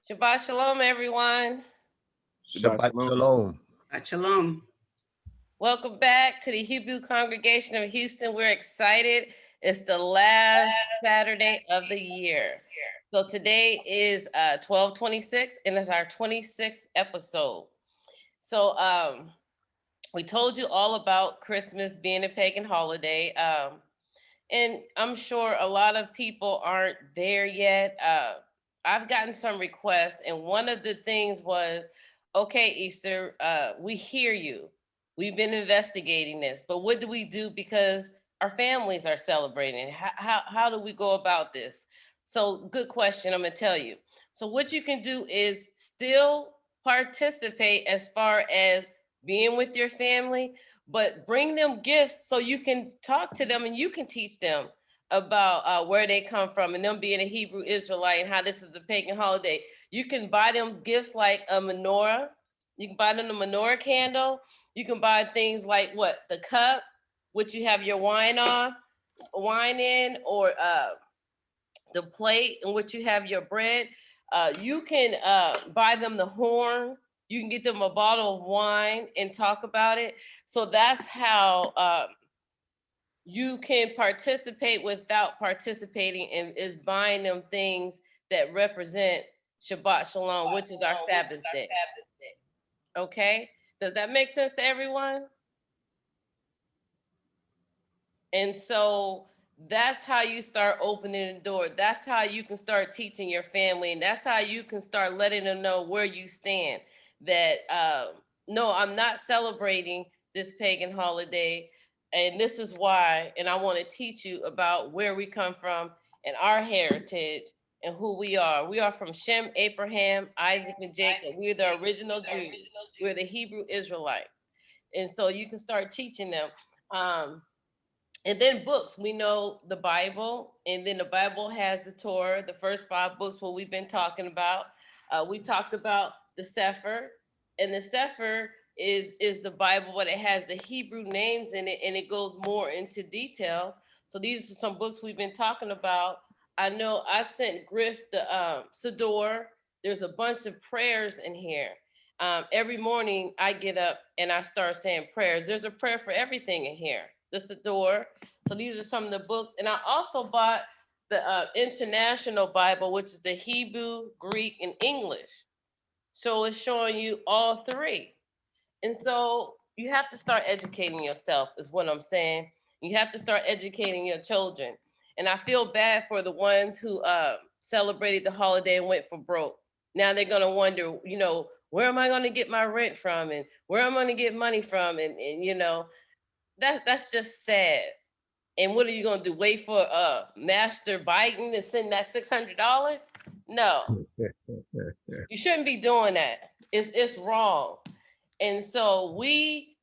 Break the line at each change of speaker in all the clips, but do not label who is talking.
Shabbat Shalom, everyone.
Shabbat Shalom.
Shalom.
Welcome back to the Hebrew Congregation of Houston. We're excited. It's the last Saturday of the year. So today is 12/26, and it's our 26th episode. So we told you all about Christmas being a pagan holiday. And I'm sure a lot of people aren't there yet. I've gotten some requests, and one of the things was, okay, Easter, we hear you. We've been investigating this, but what do we do because our families are celebrating? How do we go about this? So, good question. I'm going to tell you. So, what you can do is still participate as far as being with your family, but bring them gifts so you can talk to them and you can teach them about where they come from and them being a Hebrew Israelite and how this is a pagan holiday. You can buy them gifts like a menorah. You can buy them a menorah candle. You can buy things like the cup, which you have your wine in, or the plate in which you have your bread. You can buy them the horn. You can get them a bottle of wine and talk about it. So that's how you can participate without participating, and is buying them things that represent Shabbat Shalom, which is our Sabbath day. Okay? Does that make sense to everyone? And so that's how you start opening the door. That's how you can start teaching your family. And that's how you can start letting them know where you stand. That, no, I'm not celebrating this pagan holiday. And this is why. And I want to teach you about where we come from and our heritage and who we are. We are from Shem, Abraham, Isaac, and Jacob. We're the original Jews. We're the Hebrew Israelites. And so you can start teaching them. And then books, we know the Bible, and then the Bible has the Torah, the first 5 books, what we've been talking about. We talked about the Sefer, and the Sefer is the Bible, but it has the Hebrew names in it, and it goes more into detail. So these are some books we've been talking about. I know I sent Griff the Siddur. There's a bunch of prayers in here. Every morning I get up and I start saying prayers. There's a prayer for everything in here. The Siddur. So these are some of the books. And I also bought the International Bible, which is the Hebrew, Greek, and English. So it's showing you all 3. And so you have to start educating yourself, is what I'm saying. You have to start educating your children. And I feel bad for the ones who celebrated the holiday and went for broke. Now they're going to wonder, where am I going to get my rent from? And where am I going to get money from? And that's just sad. And what are you gonna do? Wait for Master Biden to send that $600? No, you shouldn't be doing that. It's wrong. And so we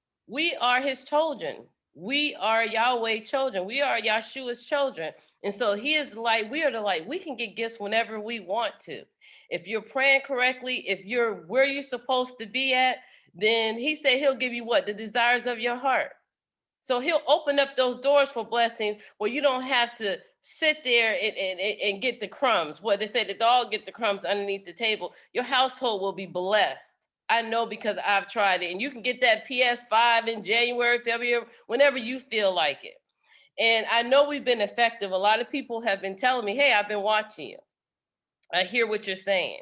are His children. We are Yahweh's children. We are Yeshua's children. And so He is the light. We are the light. We can get gifts whenever we want to. If you're praying correctly, if you're where you're supposed to be at, then He said He'll give you the desires of your heart. So He'll open up those doors for blessings where you don't have to sit there and get the crumbs. What they say, the dog get the crumbs underneath the table. Your household will be blessed. I know because I've tried it. And you can get that PS5 in January, February, whenever you feel like it. And I know we've been effective. A lot of people have been telling me, hey, I've been watching you. I hear what you're saying.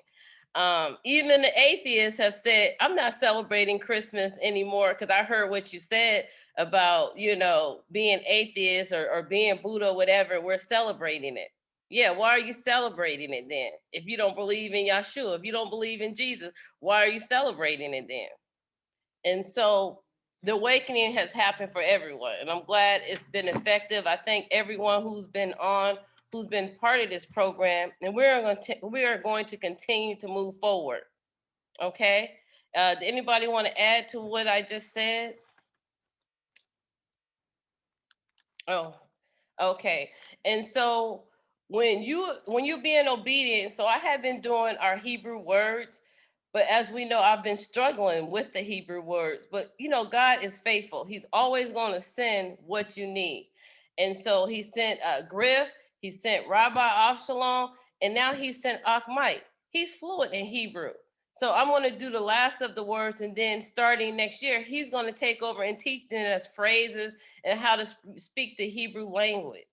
Even the atheists have said, I'm not celebrating Christmas anymore because I heard what you said about, being atheist or being Buddha or whatever. We're celebrating it. Yeah, why are you celebrating it then? If you don't believe in Yeshua, if you don't believe in Jesus, why are you celebrating it then? And so the awakening has happened for everyone. And I'm glad it's been effective. I thank everyone who's been part of this program, and we are going to continue to move forward. Okay. Did anybody want to add to what I just said? Oh, okay. And so when you being obedient, so I have been doing our Hebrew words, but as we know, I've been struggling with the Hebrew words. But God is faithful. He's always going to send what you need. And so He sent Griff. He sent Rabbi Avshalom, and now He sent Achmite. He's fluent in Hebrew. So I'm going to do the last of the words, and then starting next year, he's going to take over and teaching us phrases and how to speak the Hebrew language.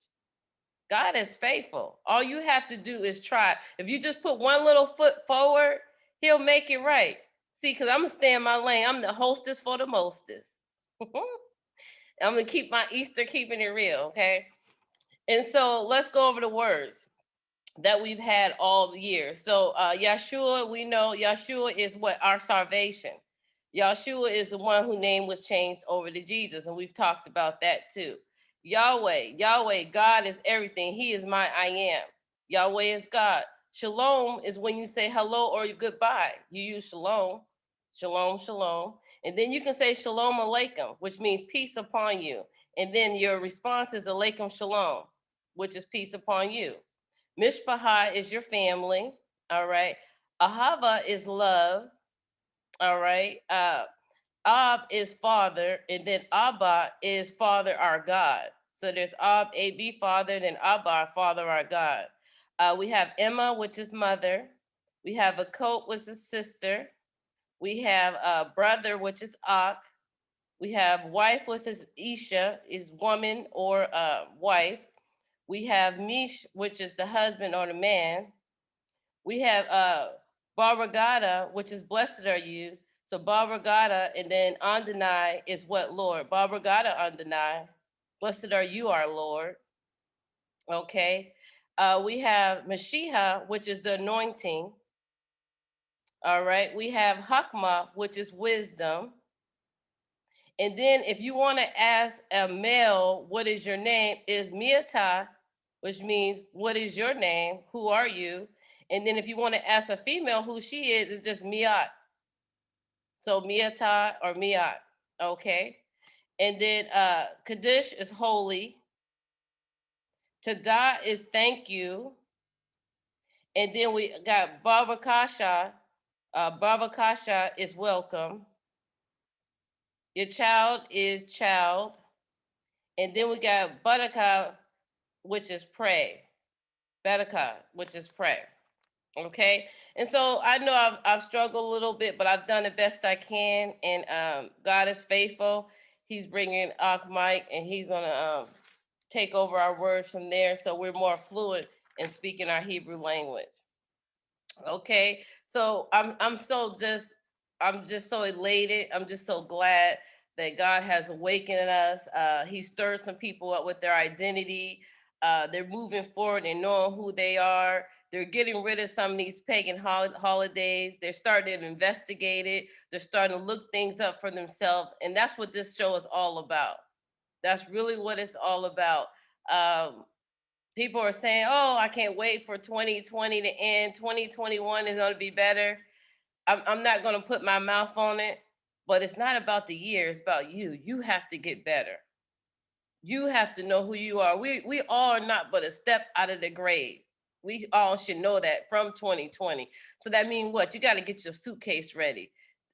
God is faithful. All you have to do is try. If you just put one little foot forward, he'll make it right. See, because I'm going to stay in my lane. I'm the hostess for the mostest. I'm going to keep my Easter, keeping it real, okay? And so let's go over the words that we've had all the year. So Yeshua, we know Yeshua is what? Our salvation. Yeshua is the one whose name was changed over to Jesus, and we've talked about that too. Yahweh, Yahweh, God is everything. He is my I am. Yahweh is God. Shalom is when you say hello or goodbye. You use shalom, shalom, shalom. And then you can say shalom aleichem, which means peace upon you. And then your response is aleichem shalom, which is peace upon you. Mishpaha is your family. All right. Ahava is love. All right. Ab is father, and then Abba is Father our God. So there's Ab, A-B, Father, then Abba, Father our God. We have Emma, which is mother. We have a coat, which is sister. We have a brother, which is Ak. We have wife, which is Isha, is woman or wife. We have Mish, which is the husband or the man. We have Baragada, which is blessed are you. So Baragada, and then Andonai is what, Lord? Baragada Andonai. Blessed are you, our Lord. Okay. We have Mashiach, which is the anointing. All right. We have Hakma, which is wisdom. And then if you want to ask a male, what is your name, is Miata, which means what is your name? Who are you? And then if you want to ask a female who she is, it's just Miat. So Miata or Miat. Okay. And then Kaddish is holy. Tada is thank you. And then we got Bavakasha. Bavakasha is welcome. Your child is child. And then we got Badaka, which is pray. Badaka, which is pray. Okay. And so I know I've struggled a little bit, but I've done the best I can. And God is faithful. He's bringing Ak Mike, and he's going to take over our words from there. So we're more fluent in speaking our Hebrew language. Okay. So I'm just so elated. I'm just so glad that God has awakened us. He stirred some people up with their identity. They're moving forward and knowing who they are. They're getting rid of some of these pagan holidays. They're starting to investigate it. They're starting to look things up for themselves. And that's what this show is all about. That's really what it's all about. People are saying, oh, I can't wait for 2020 to end. 2021 is going to be better. I'm not going to put my mouth on it, but it's not about the year. It's about you. You have to get better. You have to know who you are. We all are not but a step out of the grave. We all should know that from 2020. So that means what? You got to get your suitcase ready.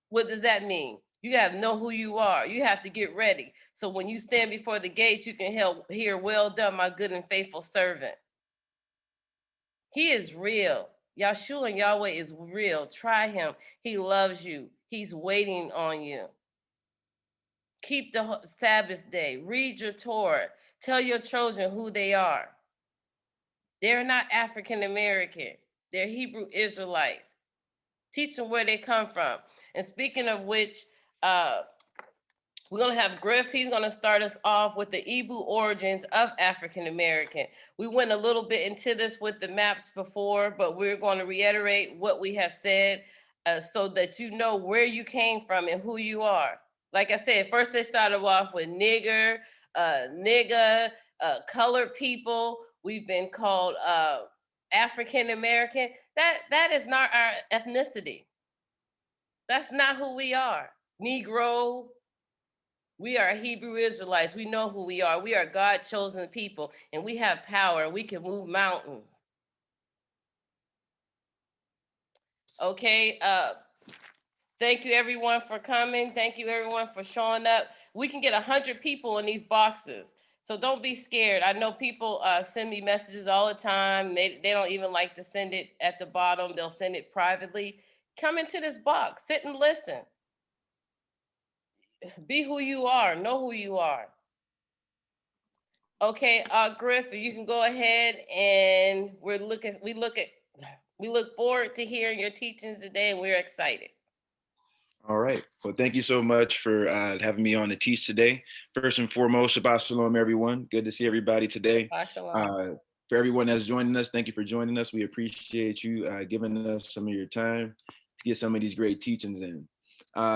What does that mean? You got to know who you are. You have to get ready. So when you stand before the gate, you can hear, well done, my good and faithful servant. He is real. Yahshua and Yahweh is real. Try him. He loves you. He's waiting on you. Keep the Sabbath day. Read your Torah. Tell your children who they are. They're not African American. They're Hebrew Israelites. Teach them where they come from. And speaking of which, we're going to have Griff. He's going to start us off with the Igbo origins of African American. We went a little bit into this with the maps before, but we're going to reiterate what we have said so that you know where you came from and who you are. Like I said, first they started off with nigger, nigga, colored people. We've been called African American. That is not our ethnicity. That's not who we are. Negro. We are Hebrew Israelites. We know who we are. We are God chosen people, and we have power. We can move mountains. Okay. Thank you everyone for coming. Thank you everyone for showing up. We can get 100 people in these boxes. So don't be scared. I know people send me messages all the time. They don't even like to send it at the bottom. They'll send it privately. Come into this box, sit and listen. Be who you are. Know who you are. Okay, Griff, you can go ahead, and we look forward to hearing your teachings today, and we're excited.
All right. Well, thank you so much for having me on to teach today. First and foremost, Shabbat Shalom, everyone. Good to see everybody today.
Avshalom.
For everyone that's joining us, thank you for joining us. We appreciate you giving us some of your time to get some of these great teachings in.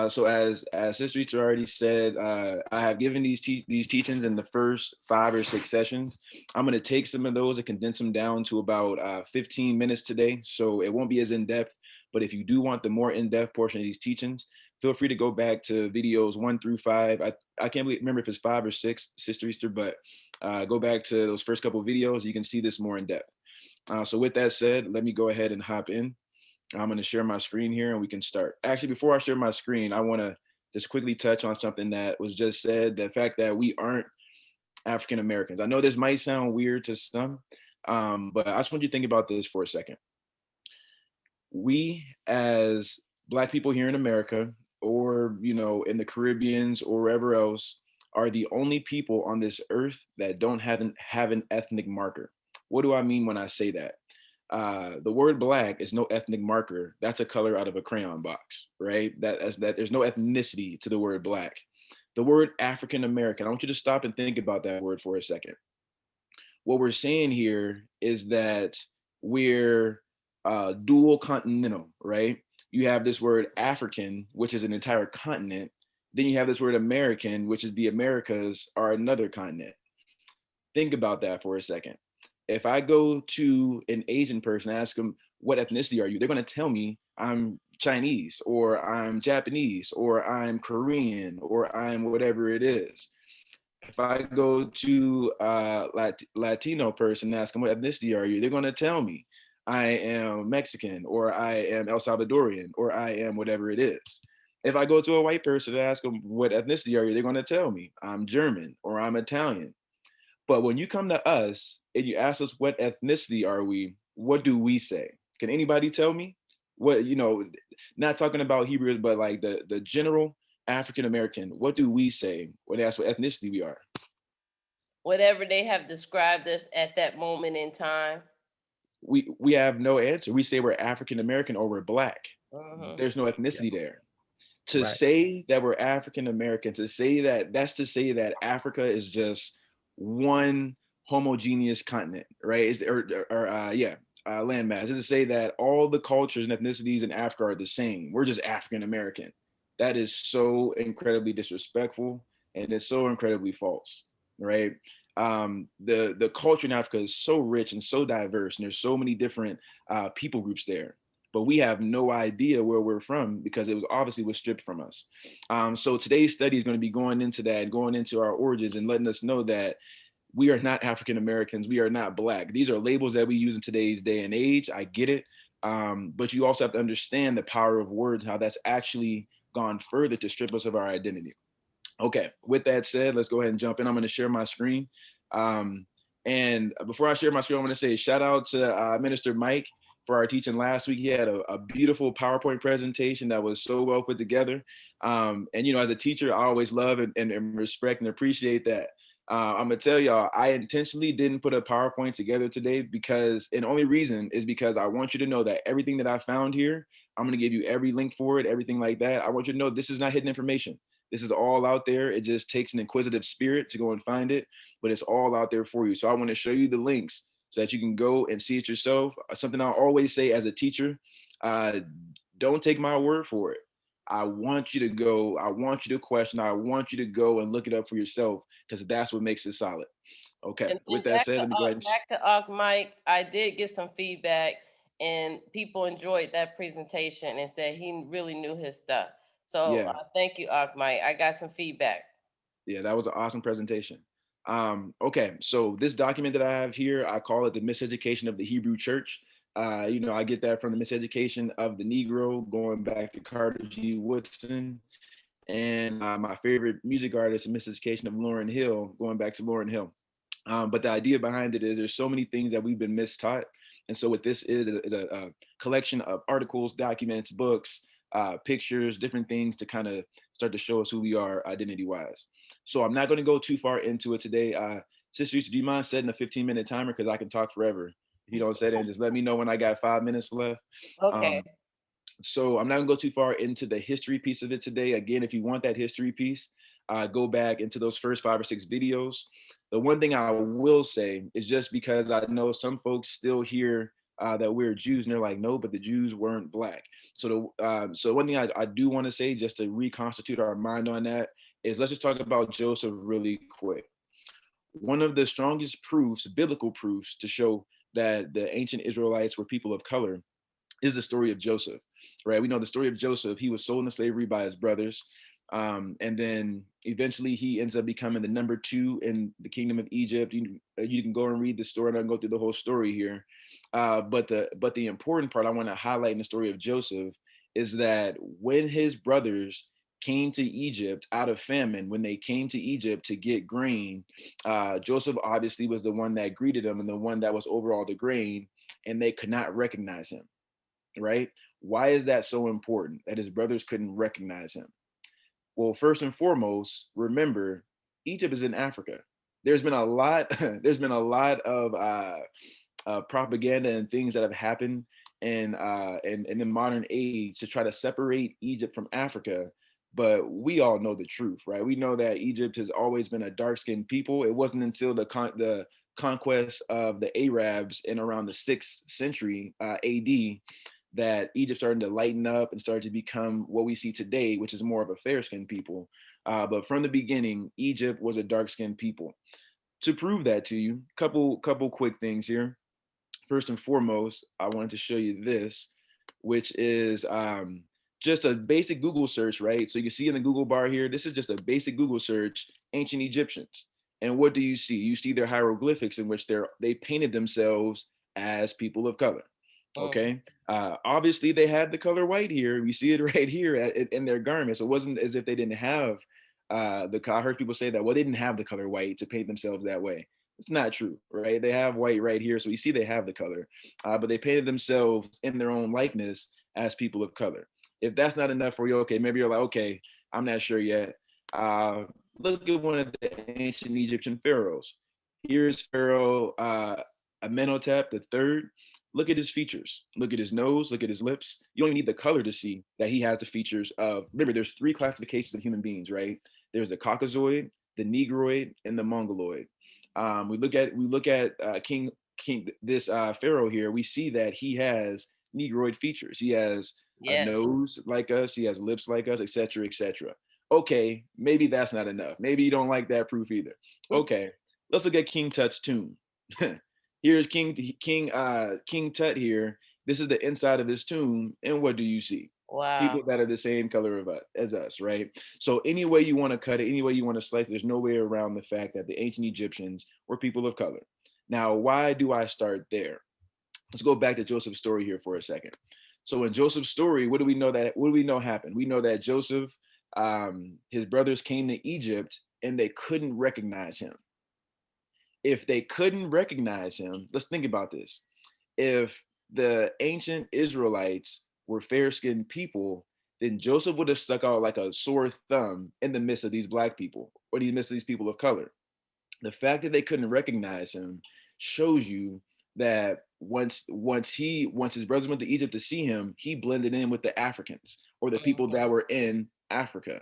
So as Sister Easter already said, I have given these teachings in the first 5 or 6 sessions. I'm going to take some of those and condense them down to about 15 minutes today. So it won't be as in-depth. But if you do want the more in-depth portion of these teachings, feel free to go back to videos 1 through 5. I can't remember if it's 5 or 6, Sister Easter, but go back to those first couple of videos. You can see this more in depth. So with that said, let me go ahead and hop in. I'm going to share my screen here and we can start. Actually, before I share my screen, I want to just quickly touch on something that was just said, the fact that we aren't African Americans. I know this might sound weird to some, but I just want you to think about this for a second. We as Black people here in America, or in the Caribbeans or wherever else, are the only people on this earth that don't have an ethnic marker. What do I mean when I say that? The word Black is no ethnic marker. That's a color out of a crayon box, right? That there's no ethnicity to the word Black. The word African American, I want you to stop and think about that word for a second. What we're saying here is that we're dual continental, right? You have this word African, which is an entire continent. Then you have this word American, which is the Americas are another continent. Think about that for a second. If I go to an Asian person and ask them, what ethnicity are you? They're going to tell me I'm Chinese, or I'm Japanese, or I'm Korean, or I'm whatever it is. If I go to a Latino person and ask them what ethnicity are you, they're going to tell me I am Mexican, or I am El Salvadorian, or I am whatever it is. If I go to a white person and ask them what ethnicity are you, they're going to tell me I'm German or I'm Italian. But when you come to us and you ask us what ethnicity are we, what do we say? Can anybody tell me? What, not talking about Hebrews, but like the general African American, what do we say when they ask what ethnicity we are?
Whatever they have described us at that moment in time.
We have no answer. We say we're African American or we're Black. There's no ethnicity there. To say that we're African American, to say that's to say that Africa is just one homogeneous continent, right? Landmass. Is to say that all the cultures and ethnicities in Africa are the same. We're just African American. That is so incredibly disrespectful, and it's so incredibly false, right? The culture in Africa is so rich and so diverse, and there's so many different people groups there. But we have no idea where we're from because it was stripped from us. So today's study is going to be going into that, going into our origins and letting us know that we are not African Americans. We are not Black. These are labels that we use in today's day and age. I get it. But you also have to understand the power of words, how that's actually gone further to strip us of our identity. Okay, with that said, let's go ahead and jump in. I'm going to share my screen. And before I share my screen, I'm going to say shout out to Minister Mike for our teaching last week. He had a beautiful PowerPoint presentation that was so well put together. And, as a teacher, I always love and respect and appreciate that. I'm gonna tell y'all, I intentionally didn't put a PowerPoint together today because, and the only reason is because I want you to know that everything that I found here, I'm gonna give you every link for it, everything like that. I want you to know this is not hidden information. This is all out there. It just takes an inquisitive spirit to go and find it, but it's all out there for you. So I want to show you the links so that you can go and see it yourself. Something I always say as a teacher, don't take my word for it. I want you to go, I want you to question, I want you to go and look it up for yourself because that's what makes it solid. Okay,
And
with that said, let me go ahead and
back to Mike, I did get some feedback and people enjoyed that presentation and said he really knew his stuff. So
yeah.
Thank you, Mike. I got some feedback.
Yeah, that was an awesome presentation. Okay, so this document that I have here, I call it the Miseducation of the Hebrew Church. I get that from the Miseducation of the Negro, going back to Carter G. Woodson, and my favorite music artist, Miseducation of Lauryn Hill, going back to Lauryn Hill. But the idea behind it is there's so many things that we've been mistaught. And so what this is a collection of articles, documents, books, pictures, different things to kind of start to show us who we are identity-wise. So I'm not going to go too far into it today. Sister Rita, do you mind setting a 15-minute timer? Because I can talk forever. If you don't set it, and just let me know when I got 5 minutes left.
Okay.
Um, so I'm not gonna go too far into the history piece of it today. Again, if you want that history piece, go back into those first 5 or 6 videos. The one thing I will say is just because I know some folks still hear that we're Jews, and they're like, no, but the Jews weren't black. So one thing I do want to say, just to reconstitute our mind on that, is let's just talk about Joseph really quick. One of the strongest proofs, biblical proofs, to show that the ancient Israelites were people of color is the story of Joseph, right? We know the story of Joseph. He was sold into slavery by his brothers. And then eventually he ends up becoming the number 2 in the kingdom of Egypt. You can go and read the story, and I'll go through the whole story here. But the important part I want to highlight in the story of Joseph is that when his brothers came to Egypt out of famine, when they came to Egypt to get grain, Joseph obviously was the one that greeted them and the one that was over all the grain, and they could not recognize him, right? Why is that so important that his brothers couldn't recognize him? Well, first and foremost, remember, Egypt is in Africa. There's been a lot, there's been a lot of propaganda and things that have happened in the modern age to try to separate Egypt from Africa. But we all know the truth, right? We know that Egypt has always been a dark-skinned people. It wasn't until the conquest of the Arabs in around the 6th century AD that Egypt started to lighten up and started to become what we see today, which is more of a fair-skinned people. But from the beginning, Egypt was a dark-skinned people. To prove that to you, couple quick things here. First and foremost, I wanted to show you this, which is just a basic Google search, right? So you see in the Google bar here, this is just a basic Google search, ancient Egyptians. And what do you see? You see their hieroglyphics in which they painted themselves as people of color. Okay. Obviously, they had the color white here. We see it right here in their garments. It wasn't as if they didn't have I heard people say that, well, they didn't have the color white to paint themselves that way. It's not true, right? They have white right here. So you see they have the color, but they painted themselves in their own likeness as people of color. If that's not enough for you, okay, maybe you're like, okay, I'm not sure yet. Look at one of the ancient Egyptian pharaohs. Here's Pharaoh Amenhotep the third. Look at his features. Look at his nose. Look at his lips. You don't even need the color to see that he has the features of. Remember, there's 3 classifications of human beings, right? There's the Caucasoid, the Negroid, and the Mongoloid. We look at King this Pharaoh here. We see that he has Negroid features. He has a
Yes.
nose like us. He has lips like us, etc., etc. Okay, maybe that's not enough. Maybe you don't like that proof either. Okay, let's look at King Tut's tomb. Here's King Tut here. This is the inside of his tomb, and what do you see?
Wow.
People that are the same color of as us, right? So any way you want to cut it, any way you want to slice it, there's no way around the fact that the ancient Egyptians were people of color. Now, why do I start there? Let's go back to Joseph's story here for a second. So in Joseph's story, what do we know happened? We know that Joseph, his brothers came to Egypt and they couldn't recognize him. If they couldn't recognize him, let's think about this. If the ancient Israelites were fair-skinned people, then Joseph would have stuck out like a sore thumb in the midst of these black people or in the midst of these people of color. The fact that they couldn't recognize him shows you that once his brothers went to Egypt to see him, he blended in with the Africans or the people that were in Africa,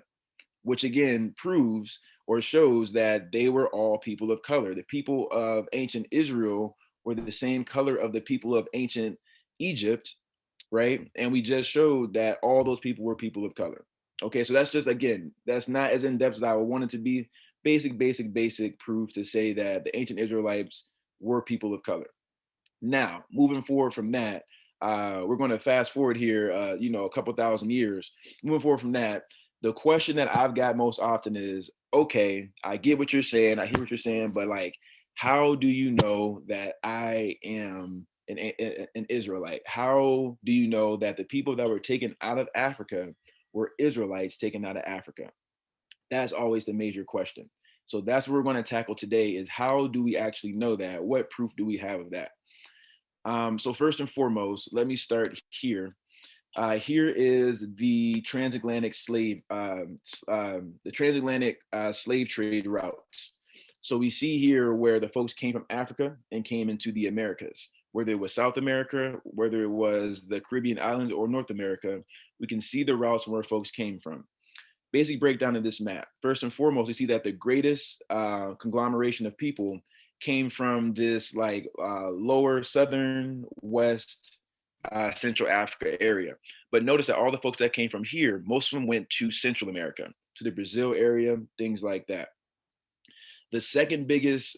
which again proves or shows that they were all people of color. The people of ancient Israel were the same color of the people of ancient Egypt, right? And we just showed that all those people were people of color. Okay, so that's just, again, that's not as in-depth as I would want it to be. Basic proof to say that the ancient Israelites were people of color. Now, moving forward from that, we're going to fast forward here, a couple thousand years. Moving forward from that, the question that I've got most often is, okay, I get what you're saying, I hear what you're saying, but like, how do you know that I am an Israelite? How do you know that the people that were taken out of Africa were Israelites taken out of Africa? That's always the major question. So that's what we're going to tackle today, is how do we actually know that? What proof do we have of that? So first and foremost, let me start here. Here is the transatlantic slave trade routes. So we see here where the folks came from Africa and came into the Americas. Whether it was South America, whether it was the Caribbean islands or North America, we can see the routes where folks came from. Basic breakdown of this map. First and foremost, we see that the greatest conglomeration of people came from this lower southern west Central Africa area. But notice that all the folks that came from here, most of them went to Central America, to the Brazil area, things like that. The second biggest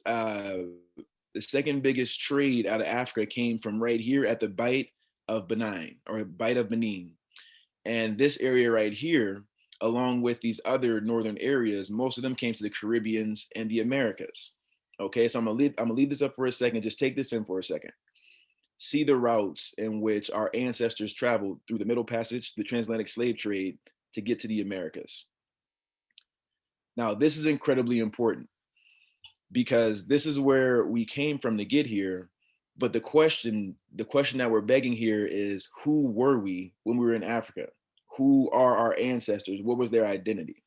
trade out of Africa came from right here at the Bight of Benin. And this area right here, along with these other northern areas, most of them came to the Caribbeans and the Americas. Okay, so I'm gonna leave this up for a second. Just take this in for a second. See the routes in which our ancestors traveled through the Middle Passage, the transatlantic slave trade, to get to the Americas. Now, this is incredibly important because this is where we came from to get here. But the question that we're begging here is, who were we when we were in Africa? Who are our ancestors? What was their identity?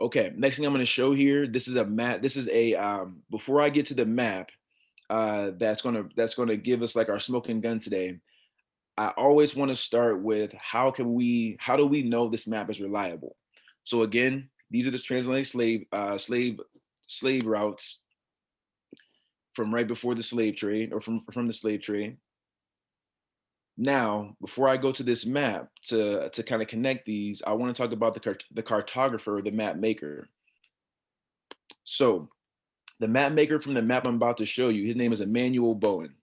Okay, next thing I'm going to show here, this is a map. This is before I get to the map, that's gonna give us like our smoking gun today. I always want to start with how do we know this map is reliable? So again, these are the transatlantic slave routes from right before the slave trade, or from the slave trade. Now, before I go to this map to kind of connect these, I want to talk about the cartographer, the map maker. So the map maker from the map I'm about to show you, his name is Emmanuel Bowen.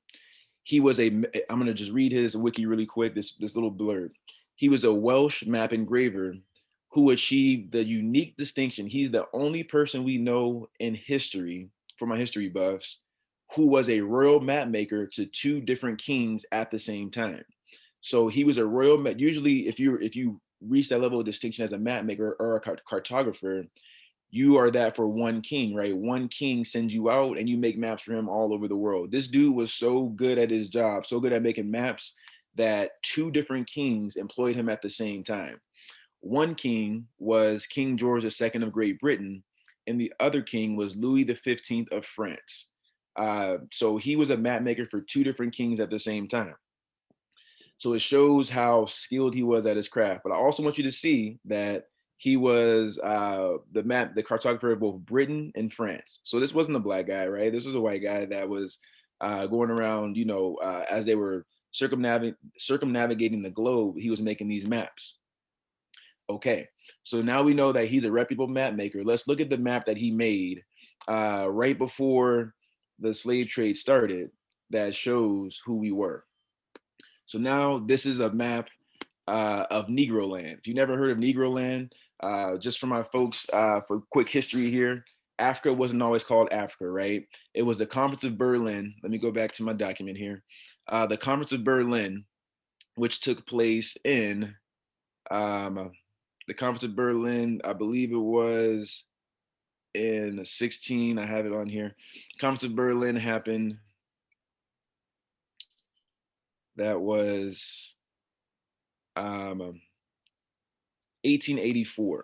He was I'm going to just read his wiki really quick, this little blurb. He was a Welsh map engraver who achieved the unique distinction. He's the only person we know in history, for my history buffs, who was a royal map maker to two different kings at the same time. So he was a royal map. Usually, if you reach that level of distinction as a map maker or a cartographer, you are that for one king, right? One king sends you out and you make maps for him all over the world. This dude was so good at his job, so good at making maps, that two different kings employed him at the same time. One king was King George II of Great Britain, and the other king was Louis XV of France. So he was a map maker for two different kings at the same time. So it shows how skilled he was at his craft. But I also want you to see that he was the cartographer of both Britain and France. So this wasn't a black guy, right? This was a white guy that was going around, as they were circumnavigating the globe, he was making these maps. Okay, so now we know that he's a reputable map maker. Let's look at the map that he made right before the slave trade started that shows who we were. So now this is a map of Negro land. If you never heard of Negro land, just for my folks, for quick history here, Africa wasn't always called Africa, right? It was the Conference of Berlin. Let me go back to my document here. The Conference of Berlin, which took place in the Conference of Berlin, I believe it was in 16. I have it on here. Conference of Berlin happened. That was 1884.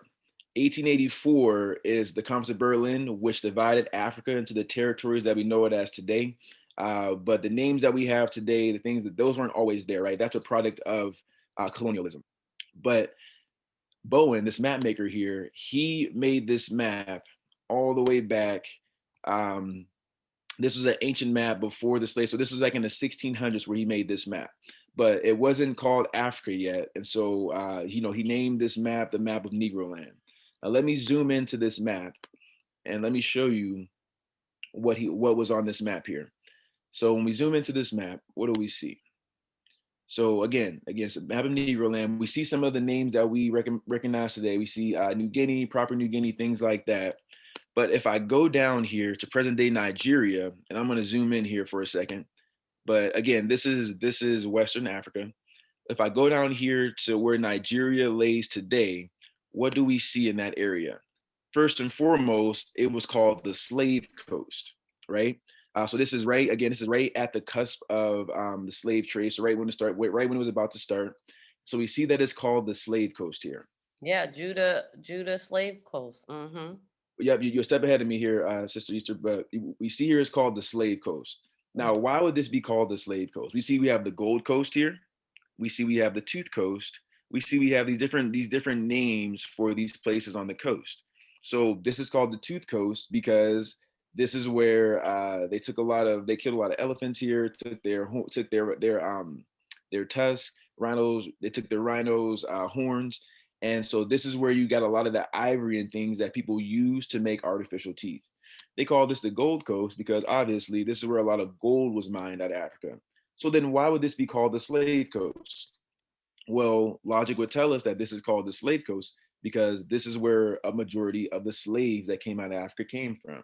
1884 is the Conference of Berlin, which divided Africa into the territories that we know it as today. But the names that we have today, those weren't always there, right? That's a product of colonialism. But Bowen, this map maker here, he made this map all the way back. This was an ancient map before the slave. So this was like in the 1600s where he made this map, but it wasn't called Africa yet. And so, he named this map the map of Negro land. Now let me zoom into this map and let me show you what was on this map here. So when we zoom into this map, what do we see? So again, so map of Negro land, we see some of the names that we recognize today. We see New Guinea, Proper New Guinea, things like that. But if I go down here to present day Nigeria, and I'm going to zoom in here for a second, but again, this is Western Africa. If I go down here to where Nigeria lays today, what do we see in that area? first and foremost, it was called the Slave Coast, right? So this is right again. This is right at the cusp of the slave trade. So right when it started, right when it was about to start. So we see that it's called the Slave Coast here.
Yeah, Judah slave coast. Mm-hmm.
Yep, you're a step ahead of me here, Sister Easter. But we see here it's called the Slave Coast. Now, why would this be called the Slave Coast? We see we have the Gold Coast here. We see we have the Tooth Coast. We see we have these different names for these places on the coast. So this is called the Tooth Coast because this is where they killed a lot of elephants here, took their tusks, rhinos. They took their rhinos' horns, and so this is where you got a lot of the ivory and things that people use to make artificial teeth. They call this the Gold Coast because obviously this is where a lot of gold was mined out of Africa. So then why would this be called the Slave Coast? Well, logic would tell us that this is called the Slave Coast because this is where a majority of the slaves that came out of Africa came from.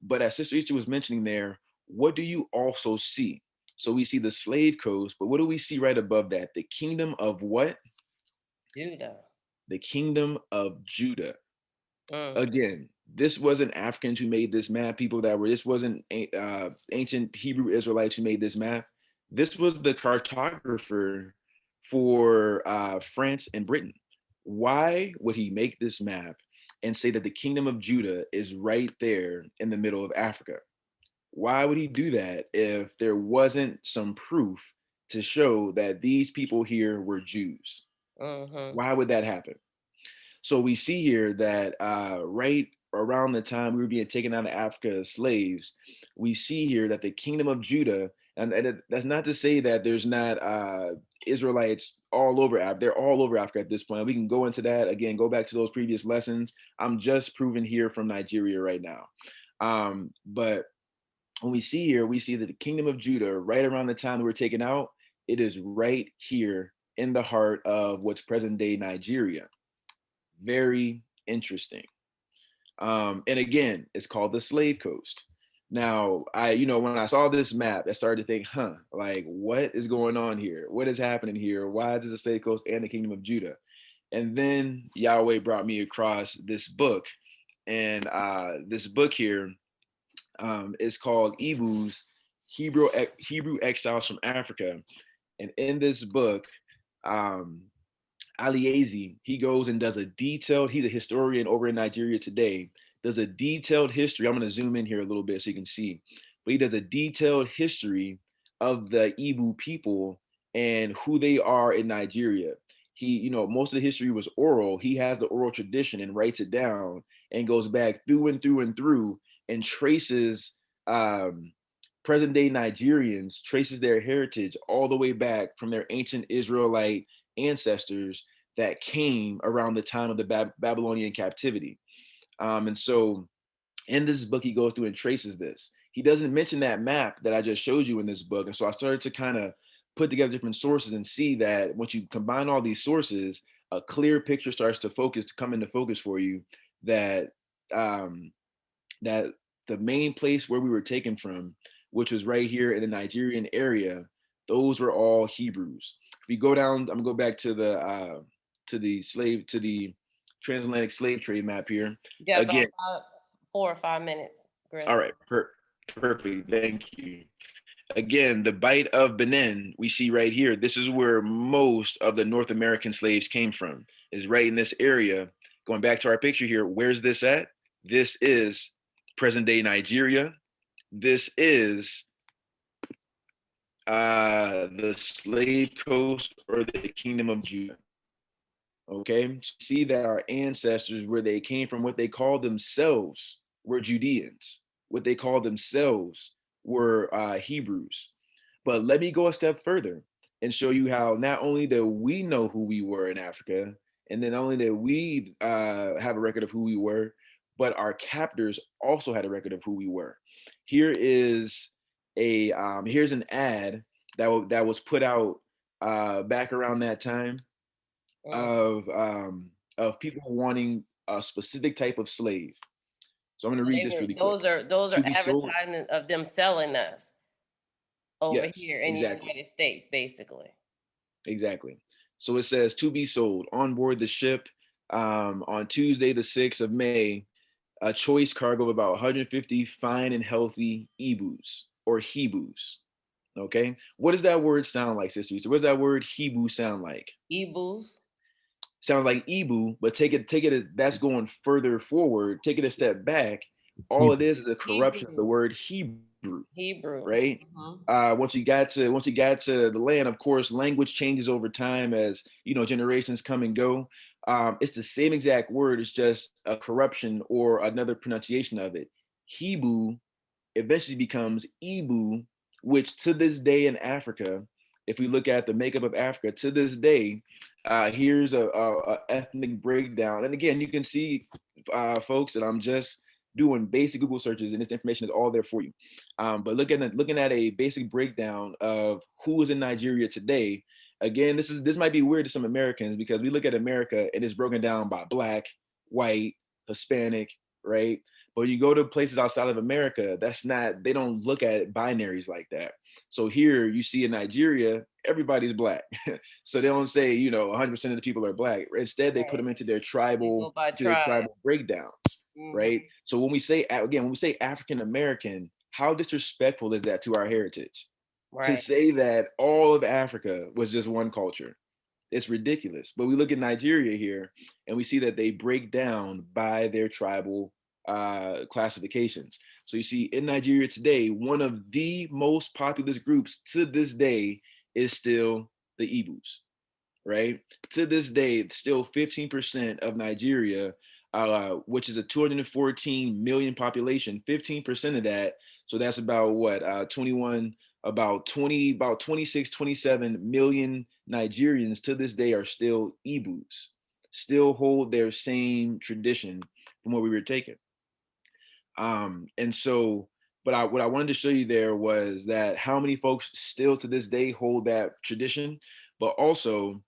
But as Sister Easter was mentioning there, what do you also see? So we see the Slave Coast, but what do we see right above that? The kingdom of what?
Judah.
The kingdom of Judah. Again, this wasn't Africans who made this map. This wasn't ancient Hebrew Israelites who made this map. This was the cartographer for France and Britain. Why would he make this map and say that the kingdom of Judah is right there in the middle of Africa? Why would he do that if there wasn't some proof to show that these people here were Jews? Why would that happen? So we see here that right around the time we were being taken out of Africa as slaves, we see here that the kingdom of Judah, and that's not to say that there's not Israelites all over Africa. They're all over Africa at this point. We can go into that again, go back to those previous lessons. I'm just proving here from Nigeria right now. But when we see here, we see that the kingdom of Judah, right around the time that we're taken out, it is right here in the heart of what's present day Nigeria. Very interesting. And again, it's called the Slave Coast. Now, when I saw this map, I started to think, like, what is going on here? What is happening here? Why is it the Slave Coast and the Kingdom of Judah? And then Yahweh brought me across this book. And this book here is called Ibos, Hebrew Exiles from Africa. And in this book, Aliazi, he goes and does he's a historian over in Nigeria today, does a detailed history. I'm going to zoom in here a little bit so you can see, but he does a detailed history of the Igbo people and who they are in Nigeria. Most of the history was oral. He has the oral tradition and writes it down and goes back through and through and through and traces present day Nigerians, traces their heritage all the way back from their ancient Israelite ancestors that came around the time of the Babylonian captivity. And so in this book, he goes through and traces this. He doesn't mention that map that I just showed you in this book. And so I started to kind of put together different sources and see that once you combine all these sources, a clear picture starts to come into focus for you that that the main place where we were taken from, which was right here in the Nigerian area, those were all Hebrews. If we go down, I'm gonna go back to the transatlantic slave trade map here.
Yeah, again, about 4 or 5 minutes. Griff.
All right, perfect. Thank you. Again, the Bight of Benin, we see right here. This is where most of the North American slaves came from, is right in this area. Going back to our picture here, where's this at? This is present day Nigeria. This is the Slave Coast or the Kingdom of Judah. Okay, see that our ancestors, where they came from, what they called themselves were Judeans. What they called themselves were Hebrews. But let me go a step further and show you how not only that we know who we were in Africa, and then not only that we have a record of who we were, but our captors also had a record of who we were. Here is here's an ad that was put out back around that time of people wanting a specific type of slave. So I'm going to read this really quick.
Those are advertisements of them selling us over here in the United States, basically.
Exactly. So it says to be sold on board the ship On Tuesday, the 6th of May, a choice cargo of about 150 fine and healthy Ibos or Hebus. Okay, what does that word sound like, sister? So what does that word Hebrew sound like?
Ibos.
Sounds like Ibu, but that's going further forward. Take it a step back.
It's
All
Hebrew.
it is a corruption of the
Hebrew.
word Hebrew,
Hebrew.
right?
Mhm.
Once you got to the land, of course, language changes over time as generations come and go. It's the same exact word. It's just a corruption or another pronunciation of it. Hebrew eventually becomes Ibu, which to this day in Africa, if we look at the makeup of Africa to this day, here's a ethnic breakdown. And again, you can see, folks, that I'm just doing basic Google searches, and this information is all there for you. But looking at a basic breakdown of who is in Nigeria today. Again, this might be weird to some Americans because we look at America and it's broken down by black, white, Hispanic, right? But you go to places outside of America, they don't look at binaries like that. So here you see in Nigeria, everybody's black. So they don't say, 100% of the people are black. Instead, they put
Right.
them into their
They go
tribal,
by
to their
tribe.
tribal breakdowns, right?
Mhm.
So when we say African American, how disrespectful is that to our heritage? To
Right.
say that all of Africa was just one culture. It's ridiculous. But we look at Nigeria here and we see that they break down by their tribal classifications. So you see in Nigeria today, one of the most populous groups to this day is still the Ibos, right? To this day, still 15% of Nigeria, which is a 214 million population, 15% of that. So that's about what, 21, about 26, 27 million Nigerians to this day are still Ibus, still hold their same tradition from where we were taken. And so, what I wanted to show you there was that how many folks still to this day hold that tradition, but also,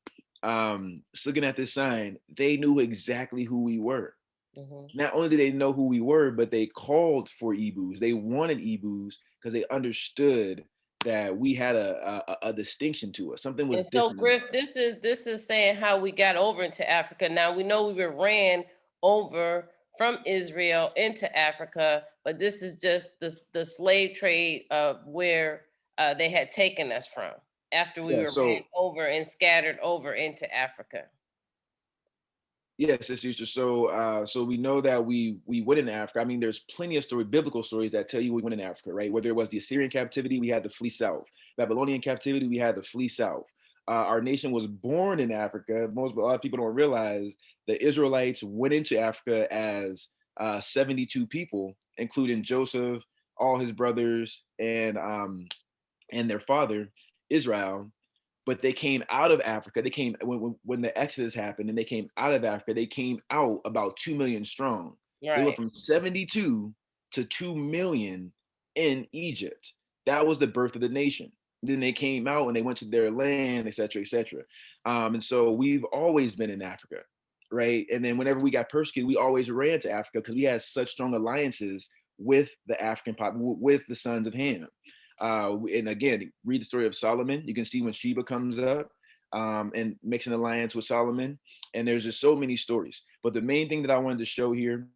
just looking at this sign, they knew exactly who we were.
Mhm.
Not only did they know who we were, but they called for Ebus. They wanted Ebus because they understood that we had a distinction to us. Something was
And so,
different
Griff,
about us.
this is saying how we got over into Africa. Now we know we were ran over from Israel into Africa, but this is just the slave trade of where they had taken us from after we
Yeah.
were ran
So
over and scattered over into Africa.
yes, it's future. So we know that we went in Africa. I mean, there's plenty of biblical stories that tell you we went in Africa, right? Whether it was the Assyrian captivity, we had to flee south. Babylonian captivity, we had to flee south. Our nation was born in Africa. A lot of people don't realize the Israelites went into Africa as 72 people, including Joseph, all his brothers, and their father Israel, but they came out of Africa. They came when the Exodus happened and they came out of Africa. They came out about 2 million strong. So they went
Right.
from 72 to 2 million in Egypt. That was the birth of the nation. Then they came out and they went to their land, et cetera, et cetera. And so we've always been in Africa, right? And then whenever we got persecuted, we always ran to Africa because we had such strong alliances with the African with the sons of Ham. And again, read the story of Solomon. You can see when Sheba comes up and makes an alliance with Solomon. And there's just so many stories. But the main thing that I wanted to show here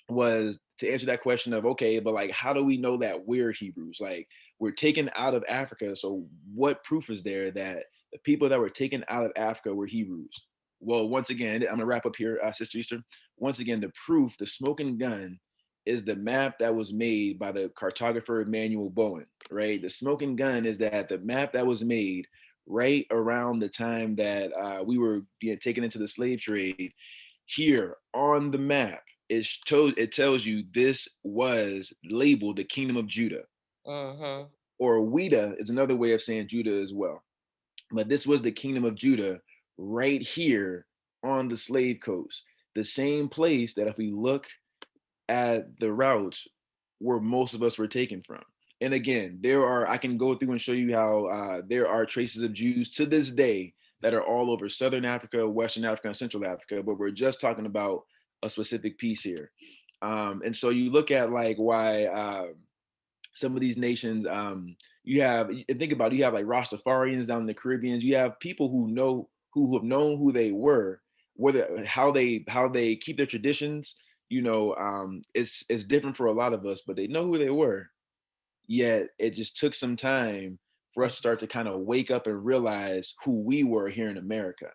was to answer that question of, okay, but like, how do we know that we're Hebrews? Like, we're taken out of Africa. So what proof is there that the people that were taken out of Africa were Hebrews? Well, once again, I'm gonna wrap up here, Sister Easter. Once again, the proof, the smoking gun, is the map that was made by the cartographer Emmanuel Bowen, right? The smoking gun is that the map that was made right around the time that we were being taken into the slave trade. Here on the map, it tells you this was labeled the Kingdom of Judah,
Mm-hmm.
or Weda is another way of saying Judah as well. But this was the Kingdom of Judah right here on the slave coast, the same place that if we look at the routes where most of us were taken from. And again, I can go through and show you how there are traces of Jews to this day that are all over Southern Africa, Western Africa, and Central Africa, but we're just talking about a specific piece here. And so you look at like why some of these nations, you have, think about it, you have like Rastafarians down in the Caribbean, you have people who have known who they were, whether how they keep their traditions, it's different for a lot of us, but they know who they were. Yet it just took some time for us to start to kind of wake up and realize who we were here in America.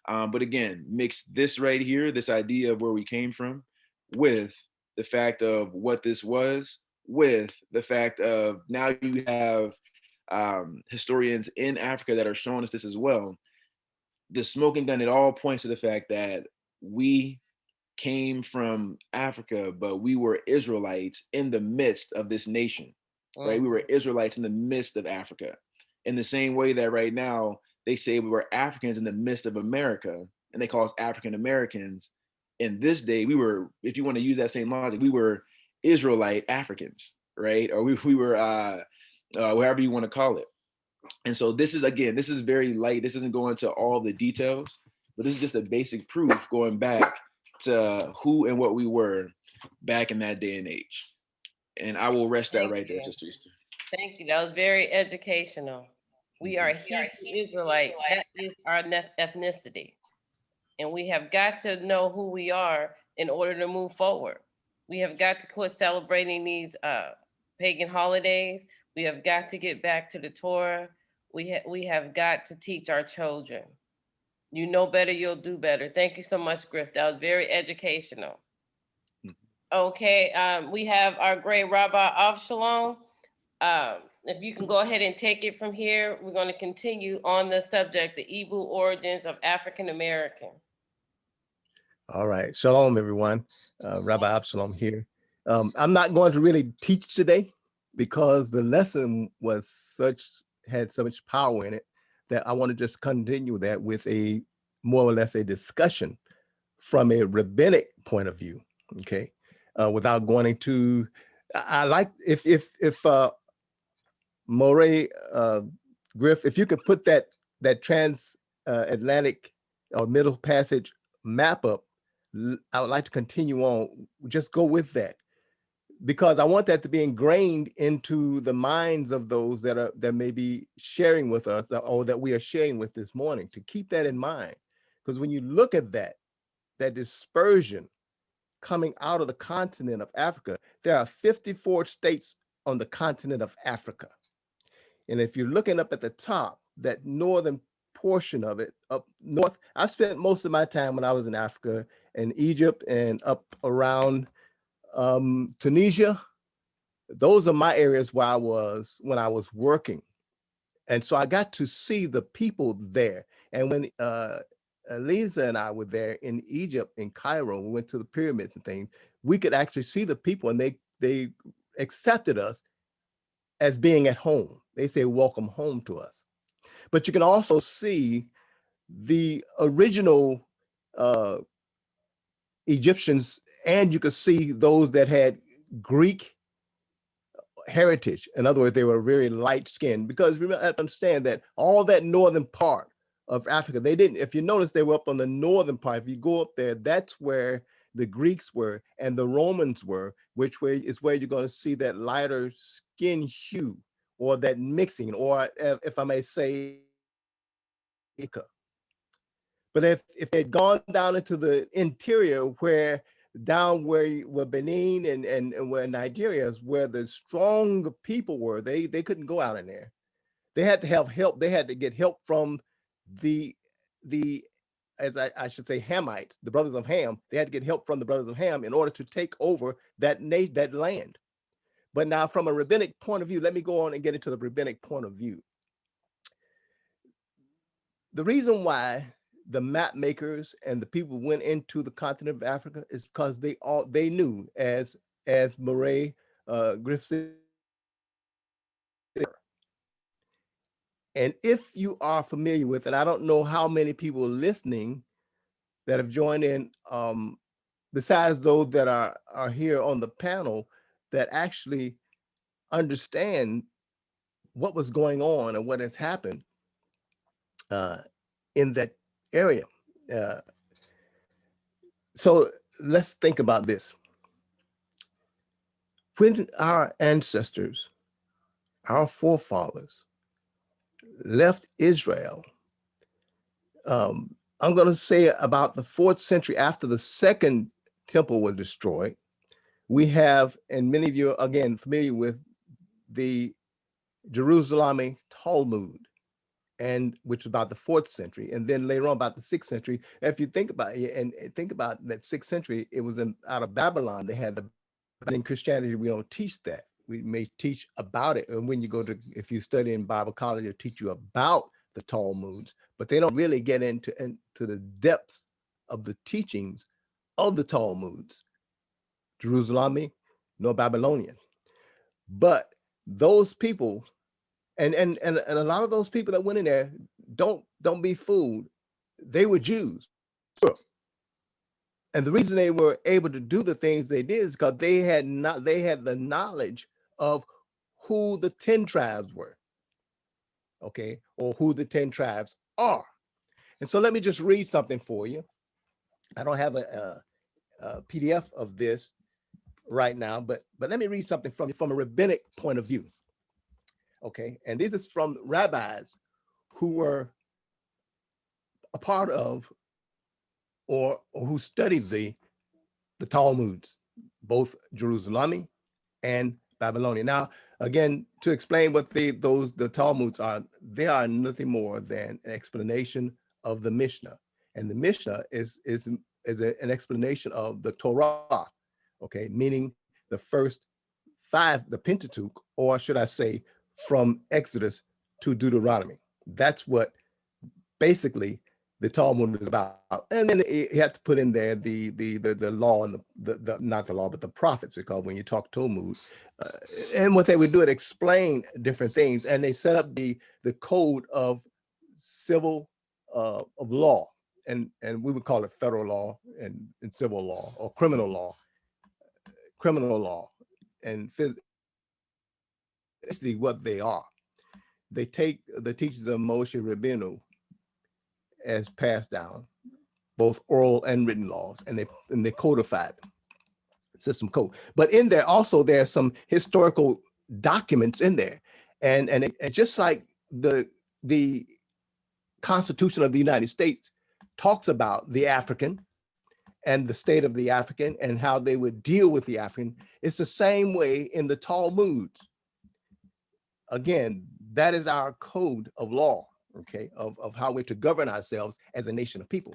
But again, mix this right here, this idea of where we came from, with the fact of what this was, with the fact of now you have historians in Africa that are showing us this as well. The smoking gun, it all points to the fact that we came from Africa, but we were Israelites in the midst of this nation, right? We were Israelites in the midst of Africa. In the same way that right now they say we were Africans in the midst of America, and they call us African Americans. In this day, we were, if you want to use that same logic, we were Israelite Africans, right? Or we were, whatever you want to call it. And so this is very light. This isn't going into all the details, but this is just a basic proof going back to who and what we were back in that day and age. And I will rest that right there, Sister Easter.
Thank you. That was very educational. We are Hebrew Israelite. That is our ethnicity. And we have got to know who we are in order to move forward. We have got to quit celebrating these pagan holidays. We have got to get back to the Torah. We have got to teach our children. You know better, you'll do better. Thank you so much, Griff. That was very educational. Okay, we have our great Rabbi Avshalom. If you can go ahead and take it from here, we're going to continue on the subject, the Hebrew origins of African American.
All right. Shalom, everyone. Rabbi Avshalom here. I'm not going to really teach today because the lesson had so much power in it that I want to just continue that with a more or less a discussion from a rabbinic point of view. Okay. Without going into, I like if Moray, Griff, if you could put that transatlantic or Middle Passage map up, I would like to continue on. Just go with that, because I want that to be ingrained into the minds of those that may be sharing with us, or that we are sharing with this morning, to keep that in mind. Because when you look at that dispersion coming out of the continent of Africa, there are 54 states on the continent of Africa. And if you're looking up at the top, that northern portion of it, up north, I spent most of my time when I was in Africa and Egypt and up around Tunisia. Those are my areas where I was when I was working. And so I got to see the people there. And when Eliza and I were there in Egypt, in Cairo, we went to the pyramids and things, we could actually see the people, and they accepted us as being at home. They say, welcome home to us. But you can also see the original Egyptians, and you could see those that had Greek heritage. In other words, they were very light skinned, because remember, I understand that all that northern part of Africa, they didn't, if you notice, they were up on the northern part. If you go up there, that's where the Greeks were and the Romans were, which way is where you're going to see that lighter skin hue, or that mixing, or if I may say, but if they'd gone down into the interior, where Benin and where Nigeria is, where the strong people were, they couldn't go out in there. They had to have help. They had to get help from the as I should say, Hamites, the brothers of Ham. They had to get help from the brothers of Ham in order to take over that land. But now, from a rabbinic point of view, let me go on and get into the rabbinic point of view. The reason why the map makers and the people went into the continent of Africa is because they knew, as Murray Griff said. And if you are familiar with, and I don't know how many people listening that have joined in, besides those that are here on the panel, that actually understand what was going on and what has happened in that area. So let's think about this. When our ancestors, our forefathers, left Israel I'm going to say about the 4th century, after the second temple was destroyed, we have, and many of you, again, familiar with the Jerusalem Talmud, and which is about the 4th century, and then later on about the 6th century. If you think about it, and think about that 6th century, it was out of Babylon. They had in Christianity, we don't teach that. We may teach about it, and when you go to, if you study in Bible college, they'll teach you about the Talmuds, but they don't really get into the depths of the teachings of the Talmuds, Jerusalem, nor Babylonian. But those people, and a lot of those people that went in there, don't be fooled. They were Jews. And the reason they were able to do the things they did is because they had the knowledge of who the 10 tribes were, okay, or who the 10 tribes are. And so let me just read something for you. I don't have a PDF of this right now, but let me read something from a rabbinic point of view. Okay, and this is from rabbis who were a part of or who studied the Talmuds, both Jerusalem and Babylonia. Now, again, to explain what the Talmuds are, they are nothing more than an explanation of the Mishnah, and the Mishnah is an explanation of the Torah. Okay, meaning the first 5, the Pentateuch, or should I say, from Exodus to Deuteronomy. That's what basically the Talmud is about. And then he had to put in there the law and the not the law, but the prophets, because when you talk Talmud, and what they would do, it explain different things, and they set up the code of civil of law, and we would call it federal law and civil law, or criminal law, and basically what they are. They take the teachings of Moshe Rabbeinu as passed down, both oral and written laws, and they codify them, system code. But in there also, there's some historical documents in there, and just like the Constitution of the United States talks about the African and the state of the African and how they would deal with the African, it's the same way in the Talmuds. Again, that is our code of law, okay, of how we're to govern ourselves as a nation of people.